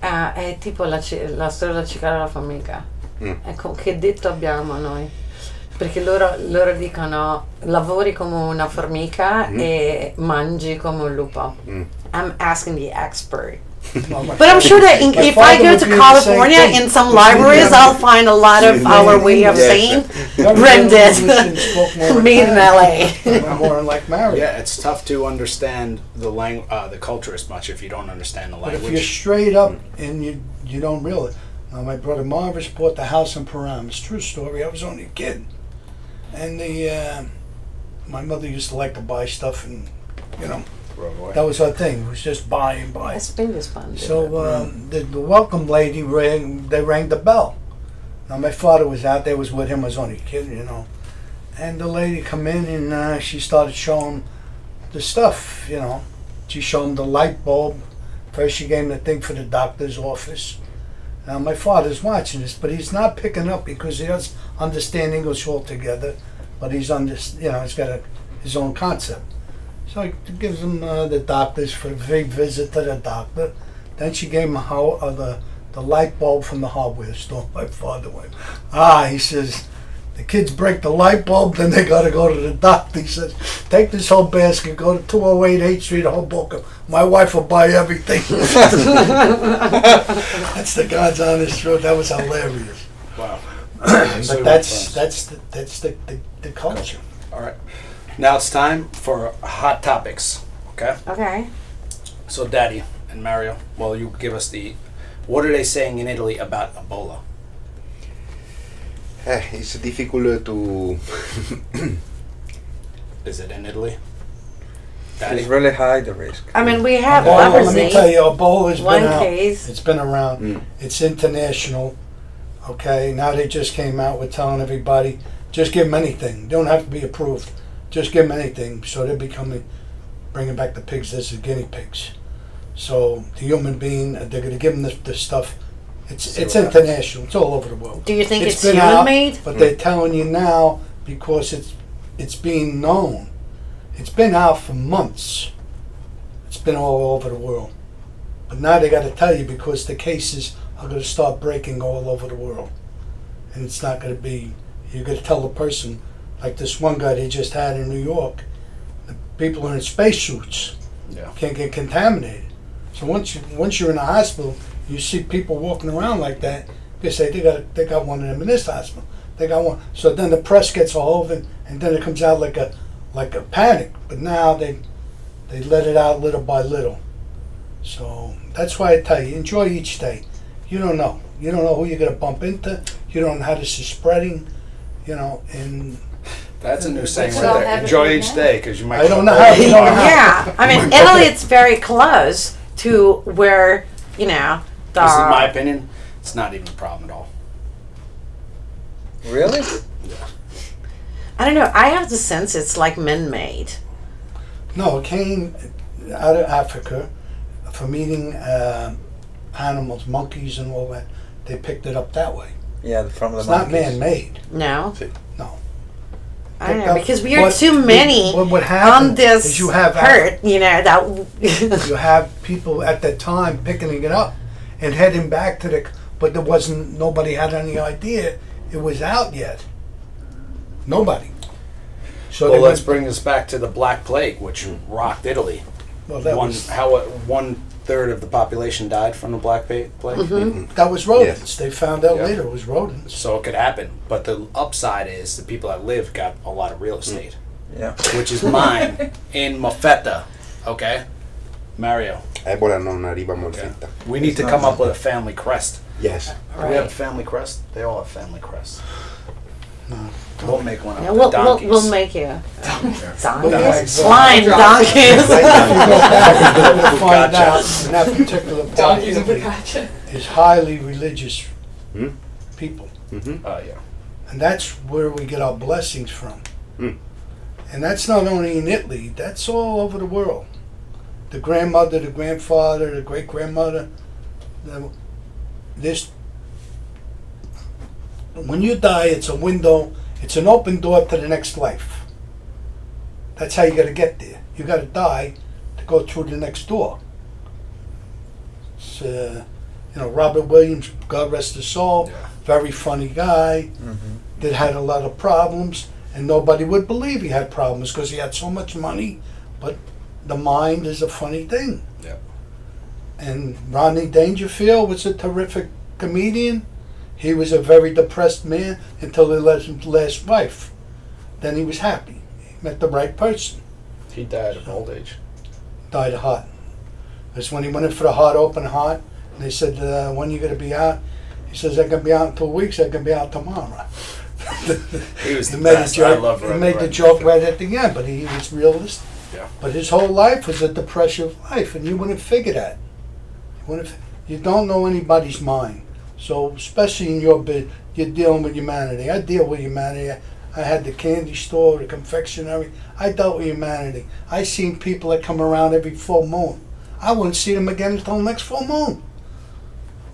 [SPEAKER 3] è tipo la storia della cicala della formica. Ecco, che detto abbiamo noi? Perché loro dicono lavori come una formica e mangi come un lupo. I'm asking the expert. But I'm sure that if I go to California, in some libraries, I'll find a lot of our way of saying rendered made in LA.
[SPEAKER 5] More like marriage.
[SPEAKER 2] Yeah, it's tough to understand the culture as much if you don't understand the
[SPEAKER 5] But if you're
[SPEAKER 2] language.
[SPEAKER 5] straight up and you don't realize. Now, my brother Marvis bought the house in Paramus. True story. I was only a kid. And My mother used to like to buy stuff, and you know,
[SPEAKER 2] Throw it away.
[SPEAKER 5] that was her thing. It was just buy and buy.
[SPEAKER 3] That's finger sponge.
[SPEAKER 5] So the welcome lady they rang the bell. Now my father was out there, was with him, I was only a kid, you know. And the lady come in and she started showing the stuff, you know. She showed him the light bulb. First she gave him the thing for the doctor's office. Now my father's watching this, but he's not picking up because he doesn't understand English altogether. But he's he's got his own concept. So he gives him the doctors for a big visit to the doctor. Then she gave him the light bulb from the hardware store. My father went, he says, the kids break the light bulb, then they got to go to the doctor. He says, take this whole basket, go to 208 8th Street, Hoboken. My wife will buy everything. That's the God's honest truth. That was hilarious.
[SPEAKER 2] Wow.
[SPEAKER 5] But that's the culture.
[SPEAKER 2] All right. Now it's time for hot topics. Okay.
[SPEAKER 3] Okay.
[SPEAKER 2] So, Daddy and Mario, well, you give us what are they saying in Italy about Ebola?
[SPEAKER 6] It's difficult to.
[SPEAKER 2] Is it in Italy? Daddy?
[SPEAKER 4] It's really high, the risk.
[SPEAKER 3] I mean, we have
[SPEAKER 5] Ebola, let me
[SPEAKER 3] leprosy.
[SPEAKER 5] tell you, Ebola's
[SPEAKER 3] One
[SPEAKER 5] been out.
[SPEAKER 3] case.
[SPEAKER 5] It's been around.
[SPEAKER 6] Mm.
[SPEAKER 5] It's international. Okay, now they just came out with telling everybody, just give them anything. They don't have to be approved. Just give them anything. So they're bringing back the pigs as the guinea pigs. So the human being, they're going to give them the stuff. It's international. It's all over the world.
[SPEAKER 3] Do you think it's
[SPEAKER 5] been
[SPEAKER 3] human
[SPEAKER 5] out,
[SPEAKER 3] made?
[SPEAKER 5] But they're telling you now because it's being known. It's been out for months. It's been all over the world. But now they got to tell you because the cases are going to start breaking all over the world. And it's not going to be, you're going to tell the person, like this one guy they just had in New York, the people are in spacesuits, can't get contaminated. So once you're in a hospital, you see people walking around like that, they say they got one of them in this hospital. They got one. So then the press gets all over it, and then it comes out like a panic. But now they let it out little by little. So that's why I tell you, enjoy each day. You don't know. You don't know who you're going to bump into. You don't know how this is spreading. You know, and
[SPEAKER 2] That's a new saying
[SPEAKER 3] So
[SPEAKER 2] right
[SPEAKER 7] I'll
[SPEAKER 2] there.
[SPEAKER 7] have it
[SPEAKER 2] Enjoy
[SPEAKER 7] right
[SPEAKER 2] each
[SPEAKER 7] now.
[SPEAKER 2] day because you might.
[SPEAKER 5] I don't know how. You don't know how.
[SPEAKER 3] Yeah, I mean, Italy, it's very close to where, you know, the...
[SPEAKER 2] This is my opinion. It's not even a problem at all.
[SPEAKER 4] Really?
[SPEAKER 3] I don't know, I have the sense it's like man-made.
[SPEAKER 5] No, it came out of Africa from eating animals, monkeys and all that. They picked it up that way.
[SPEAKER 4] Yeah, from the
[SPEAKER 5] It's not
[SPEAKER 4] monkeys.
[SPEAKER 5] man-made.
[SPEAKER 3] No?
[SPEAKER 5] No.
[SPEAKER 3] I don't
[SPEAKER 5] Picked
[SPEAKER 3] know,
[SPEAKER 5] up-
[SPEAKER 3] because we are
[SPEAKER 5] what-
[SPEAKER 3] too many
[SPEAKER 5] what
[SPEAKER 3] on
[SPEAKER 5] happened
[SPEAKER 3] this
[SPEAKER 5] is you have
[SPEAKER 3] hurt, you know, that...
[SPEAKER 5] you have people at that time picking it up and heading back to but there wasn't, nobody had any idea it was out yet. Nobody. So
[SPEAKER 2] Well,
[SPEAKER 5] they
[SPEAKER 2] let's
[SPEAKER 5] went,
[SPEAKER 2] bring this back to the Black Plague, which rocked Italy.
[SPEAKER 5] well, that was
[SPEAKER 2] 1/3 of the population died from the Black Plague.
[SPEAKER 5] that was rodents.
[SPEAKER 6] Yes.
[SPEAKER 5] They found out
[SPEAKER 2] Yeah.
[SPEAKER 5] later it was rodents.
[SPEAKER 2] So it could happen. But the upside is the people that lived got a lot of real estate,
[SPEAKER 4] Yeah.
[SPEAKER 2] which is mine in Mofetta. Okay? Mario.
[SPEAKER 6] Ebola non arriva
[SPEAKER 2] Okay.
[SPEAKER 6] molfetta.
[SPEAKER 2] We need to come up with a family crest.
[SPEAKER 6] Yes.
[SPEAKER 2] Do we have a family crest? They all have family crests. We'll make one up.
[SPEAKER 3] Yeah,
[SPEAKER 2] The donkeys.
[SPEAKER 3] we'll make you
[SPEAKER 2] Donkeys.
[SPEAKER 3] donkeys, swine donkeys.
[SPEAKER 5] To find out in that particular
[SPEAKER 7] Donkeys and
[SPEAKER 5] part
[SPEAKER 7] focaccia.
[SPEAKER 5] is highly religious
[SPEAKER 6] Hmm?
[SPEAKER 5] people.
[SPEAKER 6] Mhm.
[SPEAKER 2] Yeah.
[SPEAKER 5] And that's where we get our blessings from.
[SPEAKER 6] Mm.
[SPEAKER 5] And that's not only in Italy, that's all over the world. The grandmother, the grandfather, the great-grandmother. This, when you die, it's a window, it's an open door to the next life. That's how you got to get there. You got to die to go through the next door. It's, Robert Williams, God rest his soul,
[SPEAKER 2] Yeah.
[SPEAKER 5] very funny guy that had a lot of problems, and nobody would believe he had problems because he had so much money. But the mind is a funny thing.
[SPEAKER 2] Yeah.
[SPEAKER 5] And Rodney Dangerfield was a terrific comedian. He was a very depressed man until he lost his last wife. Then he was happy. He met the right person.
[SPEAKER 2] He died of old age.
[SPEAKER 5] Died of heart. That's when he went in for the heart, open heart. And they said, when you going to be out? He says, I can be out in 2 weeks. I can be out tomorrow.
[SPEAKER 2] He was the
[SPEAKER 5] He made
[SPEAKER 2] best.
[SPEAKER 5] the
[SPEAKER 2] I
[SPEAKER 5] joke.
[SPEAKER 2] love
[SPEAKER 5] He
[SPEAKER 2] Red
[SPEAKER 5] made the
[SPEAKER 2] Red
[SPEAKER 5] joke
[SPEAKER 2] Red.
[SPEAKER 5] right at the end, but he was realistic.
[SPEAKER 2] Yeah.
[SPEAKER 5] But his whole life was a depressive life, and you wouldn't figure that. You don't know anybody's mind. So especially in your bit, you're dealing with humanity. I deal with humanity. I had the candy store, the confectionery. I dealt with humanity. I seen people that come around every full moon. I wouldn't see them again until next full moon.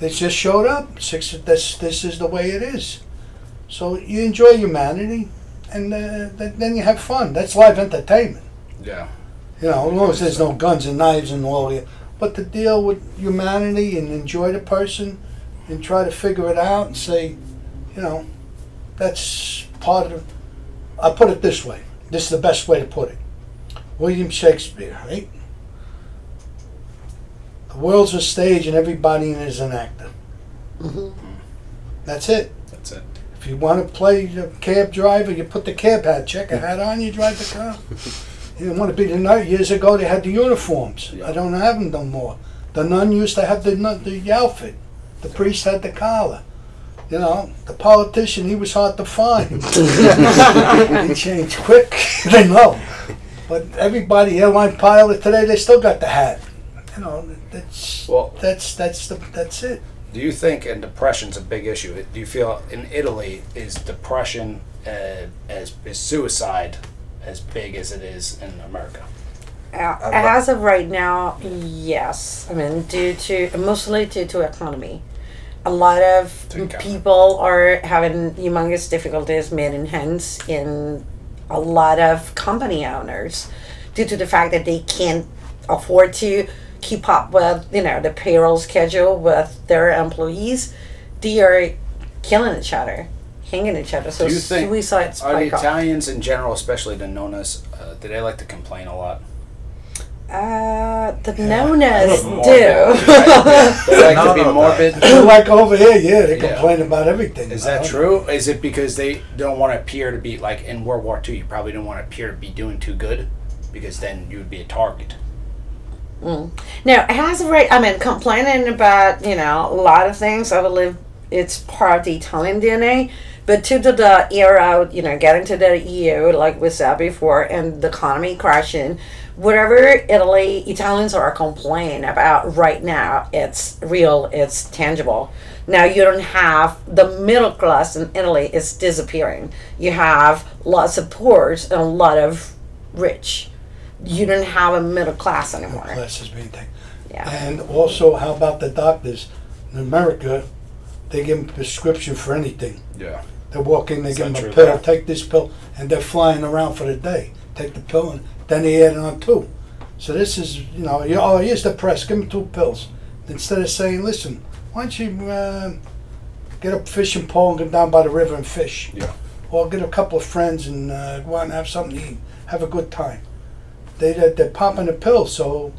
[SPEAKER 5] They just showed up. This is the way it is. So you enjoy humanity, and then you have fun. That's live entertainment.
[SPEAKER 2] Yeah.
[SPEAKER 5] You know, as long as there's no guns and knives and all that. But to deal with humanity and enjoy the person and try to figure it out and say, you know, that's part of. I put it this way. This is the best way to put it. William Shakespeare, right? The world's a stage and everybody in it is an actor.
[SPEAKER 3] Mm-hmm.
[SPEAKER 5] That's it.
[SPEAKER 2] That's it.
[SPEAKER 5] If you want to play the cab driver, you put the cab hat, checker hat on, you drive the car. You didn't want to be the nun. Years ago, they had the uniforms.
[SPEAKER 2] Yeah.
[SPEAKER 5] I don't have them no more. The nun used to have the outfit. The priest had the collar. You know, the politician, he was hard to find. He changed quick. They know. But everybody, airline pilot today, they still got the hat. You know, that's it.
[SPEAKER 2] Do you think, and depression's a big issue, do you feel in Italy is depression is suicide as big as it is in America?
[SPEAKER 3] As of right now, yes. I mean, mostly due to economy. A lot of people are having humongous difficulties making ends in a lot of company owners due to the fact that they can't afford to keep up with, you know, the payroll schedule with their employees. They are killing each other, hanging each other. So
[SPEAKER 2] do you think,
[SPEAKER 3] suicides
[SPEAKER 2] are the
[SPEAKER 3] spike up.
[SPEAKER 2] Italians in general, especially the nonas, do they like to complain a lot?
[SPEAKER 3] The nonas
[SPEAKER 2] Morbid,
[SPEAKER 3] do.
[SPEAKER 2] right? They like to be morbid.
[SPEAKER 5] Like over here, yeah, they
[SPEAKER 2] Yeah.
[SPEAKER 5] complain about everything.
[SPEAKER 2] Is that true? Is it because they don't want to appear to be, like in World War II, you probably don't want to appear to be doing too good because then you would be a target.
[SPEAKER 3] No, it has a right. I mean, complaining about, you know, a lot of things. I believe it's part of the Italian DNA. But due to the era, you know, getting to the EU, like we said before, and the economy crashing, whatever Italians are complaining about right now, it's real, it's tangible. Now you don't have the middle class in Italy is disappearing. You have lots of poor and a lot of rich. You don't have a middle class anymore.
[SPEAKER 5] Class is being taken.
[SPEAKER 3] Yeah.
[SPEAKER 5] And also, how about the doctors? In America, they give them prescription for anything.
[SPEAKER 2] Yeah.
[SPEAKER 5] They walk in, they
[SPEAKER 2] Is
[SPEAKER 5] give
[SPEAKER 2] that
[SPEAKER 5] them a
[SPEAKER 2] true,
[SPEAKER 5] pill,
[SPEAKER 2] though?
[SPEAKER 5] take this pill, and they're flying around for the day. Take the pill, and then they add it on too. So this is, you know, oh, here's the press, give them 2 pills. Instead of saying, listen, why don't you get a fishing pole and go down by the river and fish?
[SPEAKER 2] Yeah.
[SPEAKER 5] Or get a couple of friends and go out and have something to eat, have a good time. They're popping the pill, so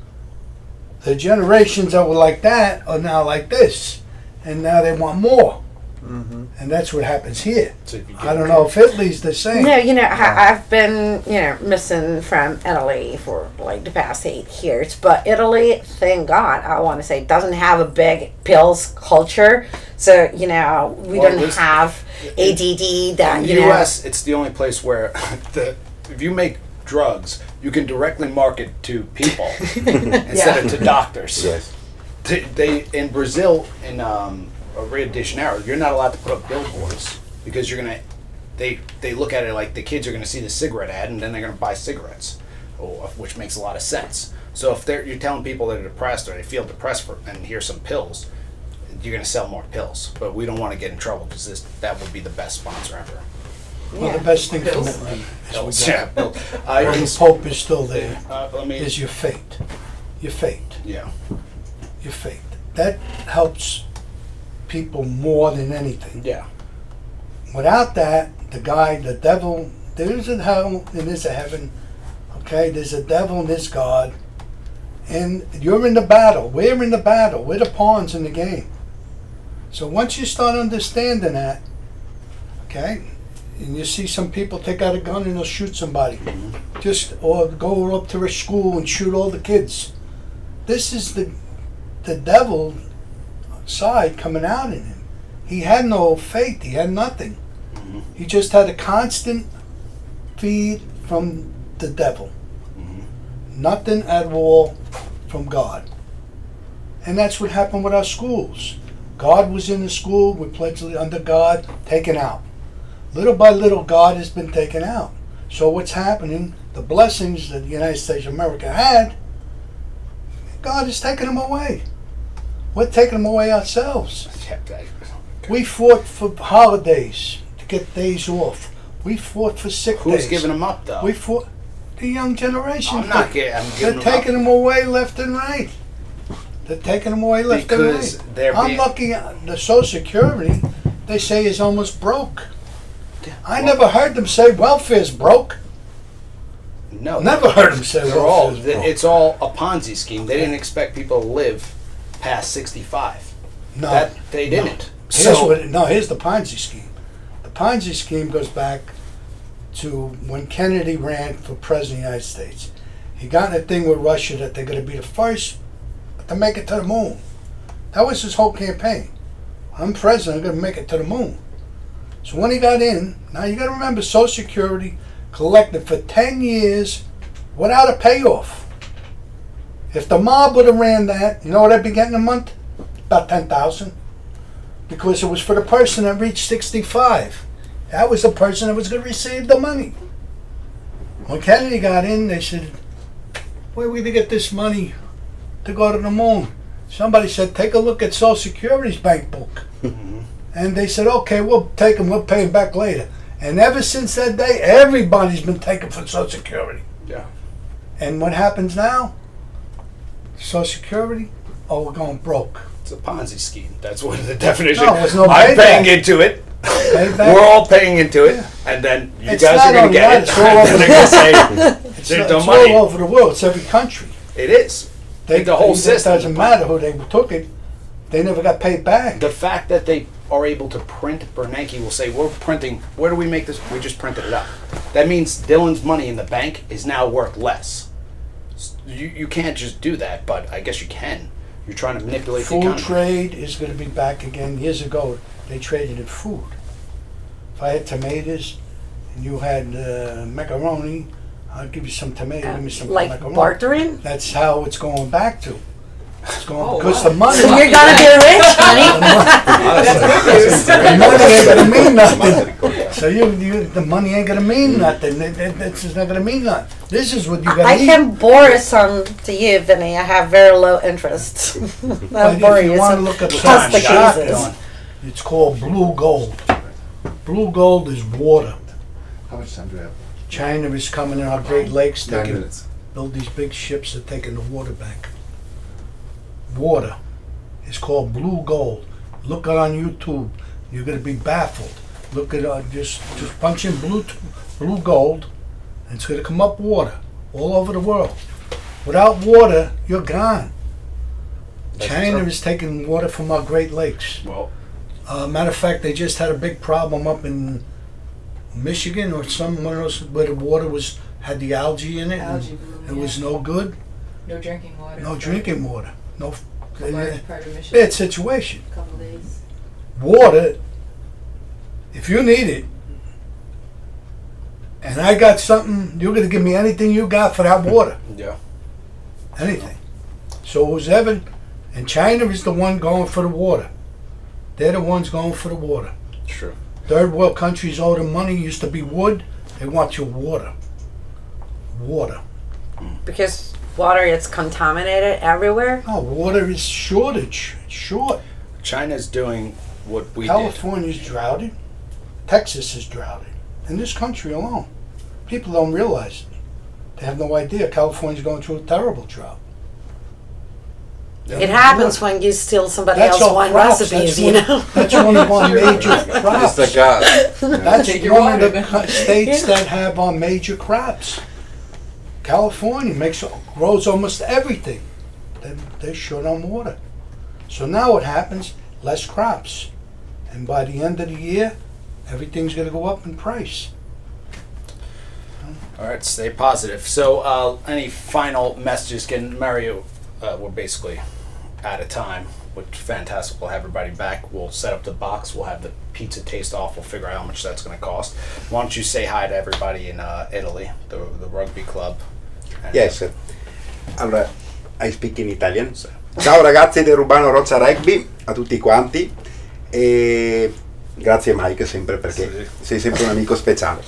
[SPEAKER 5] the generations that were like that are now like this, and now they want more.
[SPEAKER 4] Mm-hmm.
[SPEAKER 5] And that's what happens here.
[SPEAKER 2] So if you
[SPEAKER 5] I don't know if Italy's the same.
[SPEAKER 3] No, you know, I've been, you know, missing from Italy for like the past 8 years. But Italy, thank God, I want to say, doesn't have a big pills culture. So, you know, we
[SPEAKER 2] Well,
[SPEAKER 3] don't have ADD that,
[SPEAKER 2] in
[SPEAKER 3] you
[SPEAKER 2] the
[SPEAKER 3] know.
[SPEAKER 2] U.S., it's the only place where if you make drugs, you can directly market to people instead of to doctors.
[SPEAKER 6] Yes.
[SPEAKER 2] They in Brazil, in Rio de Janeiro, you're not allowed to put up billboards because you're gonna. They look at it like the kids are gonna see the cigarette ad and then they're gonna buy cigarettes, which makes a lot of sense. So if you're telling people that are depressed or they feel depressed and here's some pills, you're gonna sell more pills. But we don't want to get in trouble because that would be the best sponsor ever.
[SPEAKER 5] Well, the best thing from
[SPEAKER 7] Pills.
[SPEAKER 5] Italy
[SPEAKER 2] Pills,
[SPEAKER 5] is we
[SPEAKER 2] yeah.
[SPEAKER 5] got,
[SPEAKER 2] Pills.
[SPEAKER 5] while the Pope is still there,
[SPEAKER 2] Let me.
[SPEAKER 5] is your fate. Your fate.
[SPEAKER 2] Yeah.
[SPEAKER 5] Your fate. That helps people more than anything.
[SPEAKER 2] Yeah.
[SPEAKER 5] Without that, the devil, there is a hell and there's a heaven. Okay, there's a devil and there's God. And you're in the battle. We're in the battle. We're the pawns in the game. So once you start understanding that, okay, and you see some people take out a gun and they'll shoot somebody, or go up to a school and shoot all the kids. This is the devil side coming out in him. He had no faith. He had nothing. He just had a constant feed from the devil. Nothing at all from God. And that's what happened with our schools. God was in the school, we pledged under God, taken out. Little by little, God has been taken out. So what's happening, the blessings that the United States of America had, God is taking them away. We're taking them away ourselves. We fought for holidays, to get days off. We fought for sick days.
[SPEAKER 2] Who's giving them up, though?
[SPEAKER 5] We fought the young generation.
[SPEAKER 2] I'm not getting.
[SPEAKER 5] They're taking them away left and right. They're taking them away left and right. I'm looking at the Social Security. They say is almost broke. I never heard them say welfare's broke.
[SPEAKER 2] No,
[SPEAKER 5] never heard them say welfare's broke.
[SPEAKER 2] It's all a Ponzi scheme. They didn't expect people to live past 65.
[SPEAKER 5] No,
[SPEAKER 2] they didn't.
[SPEAKER 5] Here's the Ponzi scheme. The Ponzi scheme goes back to when Kennedy ran for president of the United States. He got in a thing with Russia that they're going to be the first to make it to the moon. That was his whole campaign. I'm president, I'm going to make it to the moon. So when he got in, now you got to remember Social Security collected for 10 years without a payoff. If the mob would have ran that, you know what I'd be getting a month? About $10,000. Because it was for the person that reached 65. That was the person that was going to receive the money. When Kennedy got in, they said, where are we going to get this money to go to the moon? Somebody said, take a look at Social Security's bank book. And they said, okay, we'll take them, we'll pay them back later. And ever since that day, everybody's been taken for Social Security.
[SPEAKER 2] Yeah.
[SPEAKER 5] And what happens now? Social Security, we're going broke.
[SPEAKER 2] It's a Ponzi scheme. That's what the definition.
[SPEAKER 5] No, there's no
[SPEAKER 2] I'm
[SPEAKER 5] payback.
[SPEAKER 2] paying into it. We're all paying into it, and then you
[SPEAKER 5] It's
[SPEAKER 2] guys
[SPEAKER 5] not
[SPEAKER 2] are going to
[SPEAKER 5] only
[SPEAKER 2] get
[SPEAKER 5] that,
[SPEAKER 2] it.
[SPEAKER 5] it's all over
[SPEAKER 2] They're going to say
[SPEAKER 5] It's,
[SPEAKER 2] there's no
[SPEAKER 5] it's
[SPEAKER 2] money.
[SPEAKER 5] all over the world. It's every country.
[SPEAKER 2] It is. The whole system.
[SPEAKER 5] It doesn't matter who they took it. They never got paid back.
[SPEAKER 2] The fact that they are able to print, Bernanke will say, we're printing, where do we make this? We just printed it up. That means Dylan's money in the bank is now worth less. You can't just do that, but I guess you can. You're trying to manipulate the
[SPEAKER 5] Food
[SPEAKER 2] economy.
[SPEAKER 5] trade is going to be back again. Years ago, they traded in food. If I had tomatoes and you had macaroni, I'll give you some tomato, give me some
[SPEAKER 3] like
[SPEAKER 5] macaroni.
[SPEAKER 3] bartering?
[SPEAKER 5] That's how it's going back to. It's going because the money.
[SPEAKER 3] So you're gonna be rich, honey.
[SPEAKER 5] The money ain't gonna mean nothing. So the money ain't gonna mean nothing. It's just not gonna mean nothing. This is what you gotta
[SPEAKER 3] I
[SPEAKER 5] eat.
[SPEAKER 3] can bore some to you, Vinny. I have very low interest.
[SPEAKER 5] But
[SPEAKER 3] I'll bore
[SPEAKER 5] if you want to
[SPEAKER 3] some
[SPEAKER 5] look at the
[SPEAKER 3] pasta
[SPEAKER 5] shotgun,
[SPEAKER 3] cheeses.
[SPEAKER 5] it's called blue gold. Blue gold is water.
[SPEAKER 8] How much time do we have?
[SPEAKER 5] China is coming in our Great Lakes. They
[SPEAKER 8] 9
[SPEAKER 5] can
[SPEAKER 8] minutes.
[SPEAKER 5] build these big ships that take in the water back. Water is called blue gold. Look it on YouTube. You're going to be baffled. Look at just punch in blue gold, and it's going to come up water all over the world. Without water, you're gone. China is taking water from our Great Lakes.
[SPEAKER 2] Well,
[SPEAKER 5] Matter of fact, they just had a big problem up in Michigan or one of those where the water had the algae in it.
[SPEAKER 7] Algae
[SPEAKER 5] and
[SPEAKER 7] bloom,
[SPEAKER 5] it was no good.
[SPEAKER 7] No drinking water.
[SPEAKER 5] No drinking water. No.
[SPEAKER 7] For a large part of Michigan.
[SPEAKER 5] Bad situation.
[SPEAKER 7] A couple days.
[SPEAKER 5] Water, if you need it, and I got something, you're going to give me anything you got for that water.
[SPEAKER 2] yeah.
[SPEAKER 5] Anything. So who's ever, and China is the one going for the water. They're the ones going for the water.
[SPEAKER 2] True.
[SPEAKER 5] Third world countries owe them money. Used to be wood. They want your water. Water.
[SPEAKER 3] Because water is contaminated everywhere.
[SPEAKER 5] No, water is shortage. It's short.
[SPEAKER 2] China's doing what we did.
[SPEAKER 5] California's droughted. Texas is droughted. In this country alone. People don't realize it. They have no idea. California's going through a terrible drought.
[SPEAKER 3] It happens when you steal somebody
[SPEAKER 5] That's
[SPEAKER 3] else's
[SPEAKER 5] all
[SPEAKER 3] wine
[SPEAKER 5] crops.
[SPEAKER 3] recipes,
[SPEAKER 5] That's
[SPEAKER 3] you
[SPEAKER 5] one-
[SPEAKER 3] know.
[SPEAKER 5] That's one of our major crops.
[SPEAKER 4] It's the God.
[SPEAKER 5] That's
[SPEAKER 7] Take your
[SPEAKER 5] one of
[SPEAKER 7] water,
[SPEAKER 5] the
[SPEAKER 7] man.
[SPEAKER 5] states that have our major crops. California grows almost everything. They're short on water. So now what happens? Less crops. And by the end of the year, everything's going to go up in price.
[SPEAKER 2] All right, stay positive. So, any final messages? Can Mario? We're basically at a time, which is fantastic. We'll have everybody back. We'll set up the box. We'll have the pizza taste off. We'll figure out how much that's going to cost. Why don't you say hi to everybody in Italy, the rugby club? And
[SPEAKER 6] Yes. Allora, I speak in Italian. Ciao ragazzi del Urbano Roccia Rugby, a tutti quanti. E grazie Mike sempre perché sei sempre un amico speciale.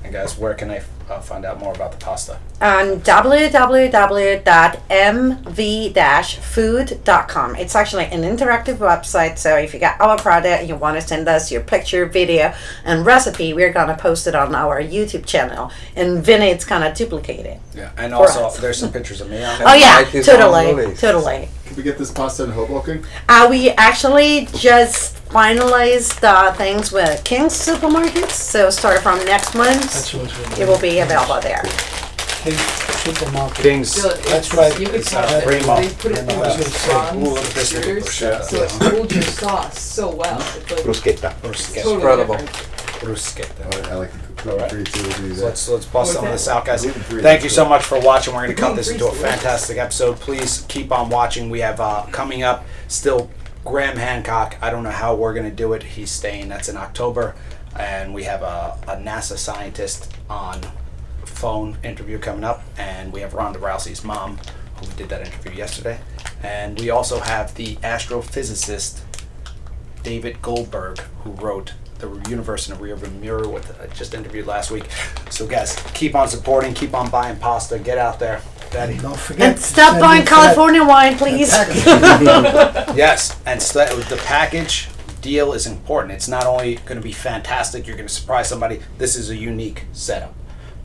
[SPEAKER 2] And guys, where can they find out more about the pasta?
[SPEAKER 3] On www.mv-food.com. It's actually an interactive website, so if you got our product and you want to send us your picture, video, and recipe, we're going to post it on our YouTube channel. And Vinny, it's going to duplicate it.
[SPEAKER 2] Yeah, and
[SPEAKER 3] For
[SPEAKER 2] also
[SPEAKER 3] us.
[SPEAKER 2] there's some pictures of me on
[SPEAKER 3] Oh
[SPEAKER 2] there.
[SPEAKER 3] yeah,
[SPEAKER 4] Mike is on
[SPEAKER 3] totally,
[SPEAKER 4] the list.
[SPEAKER 3] totally.
[SPEAKER 8] Can we get this pasta in Hoboken?
[SPEAKER 3] We actually just finalized things with King's Supermarkets, so starting from next month,
[SPEAKER 5] That's what's really
[SPEAKER 3] it will be available there.
[SPEAKER 5] King Supermarket.
[SPEAKER 2] King's.
[SPEAKER 7] So it's-
[SPEAKER 5] That's right.
[SPEAKER 7] You can
[SPEAKER 2] It's,
[SPEAKER 7] tell that
[SPEAKER 2] Primo.
[SPEAKER 7] they put it in
[SPEAKER 5] Primo.
[SPEAKER 7] the bronze
[SPEAKER 2] Ooh, look at this little
[SPEAKER 7] shooters,
[SPEAKER 2] bruschetta.
[SPEAKER 7] so it holds your sauce so well. It's like
[SPEAKER 6] Bruschetta.
[SPEAKER 2] Bruschetta.
[SPEAKER 7] totally
[SPEAKER 4] Spreadable.
[SPEAKER 7] different.
[SPEAKER 2] Bruschetta.
[SPEAKER 8] I like the gluten-free too. We'll do
[SPEAKER 2] So
[SPEAKER 8] that.
[SPEAKER 2] let's bust some of this out, guys.
[SPEAKER 8] Gluten-free.
[SPEAKER 2] Thank you so much for watching. We're going to cut this into a
[SPEAKER 7] Gluten-free.
[SPEAKER 2] fantastic episode. Please keep on watching. We have coming up still Graham Hancock. I don't know how we're going to do it. He's staying. That's in October. And we have a NASA scientist on phone interview coming up. And we have Ronda Rousey's mom, who we did that interview yesterday. And we also have the astrophysicist David Goldberg, who wrote The Universe in a Rearview Mirror, with I just interviewed last week. So guys, keep on supporting, keep on buying pasta, get out there. Daddy.
[SPEAKER 5] Don't forget.
[SPEAKER 3] And stop
[SPEAKER 5] send
[SPEAKER 3] buying
[SPEAKER 5] me
[SPEAKER 3] Californian wine, please.
[SPEAKER 2] Yes, and the package deal is important. It's not only going to be fantastic, you're going to surprise somebody. This is a unique setup.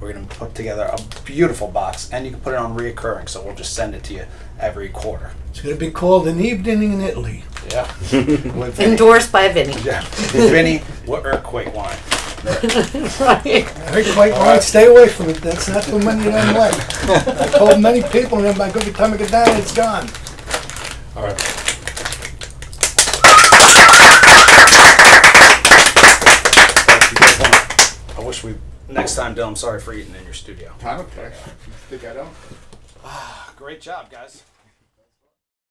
[SPEAKER 2] We're going to put together a beautiful box, and you can put it on reoccurring, so we'll just send it to you every quarter.
[SPEAKER 5] It's going to be called An Evening in Italy.
[SPEAKER 2] Yeah. With Vinny.
[SPEAKER 3] Endorsed by Vinny.
[SPEAKER 2] Yeah. Vinny, what earthquake wine?
[SPEAKER 3] Right.
[SPEAKER 5] Earthquake wine, stay away from it. That's not the money you don't like. I told many people, and by every time I get down, it's gone.
[SPEAKER 2] All right. I wish we next time, Dylan. I'm sorry for eating in your studio.
[SPEAKER 8] Time okay. Think I don't?
[SPEAKER 2] Great job, guys.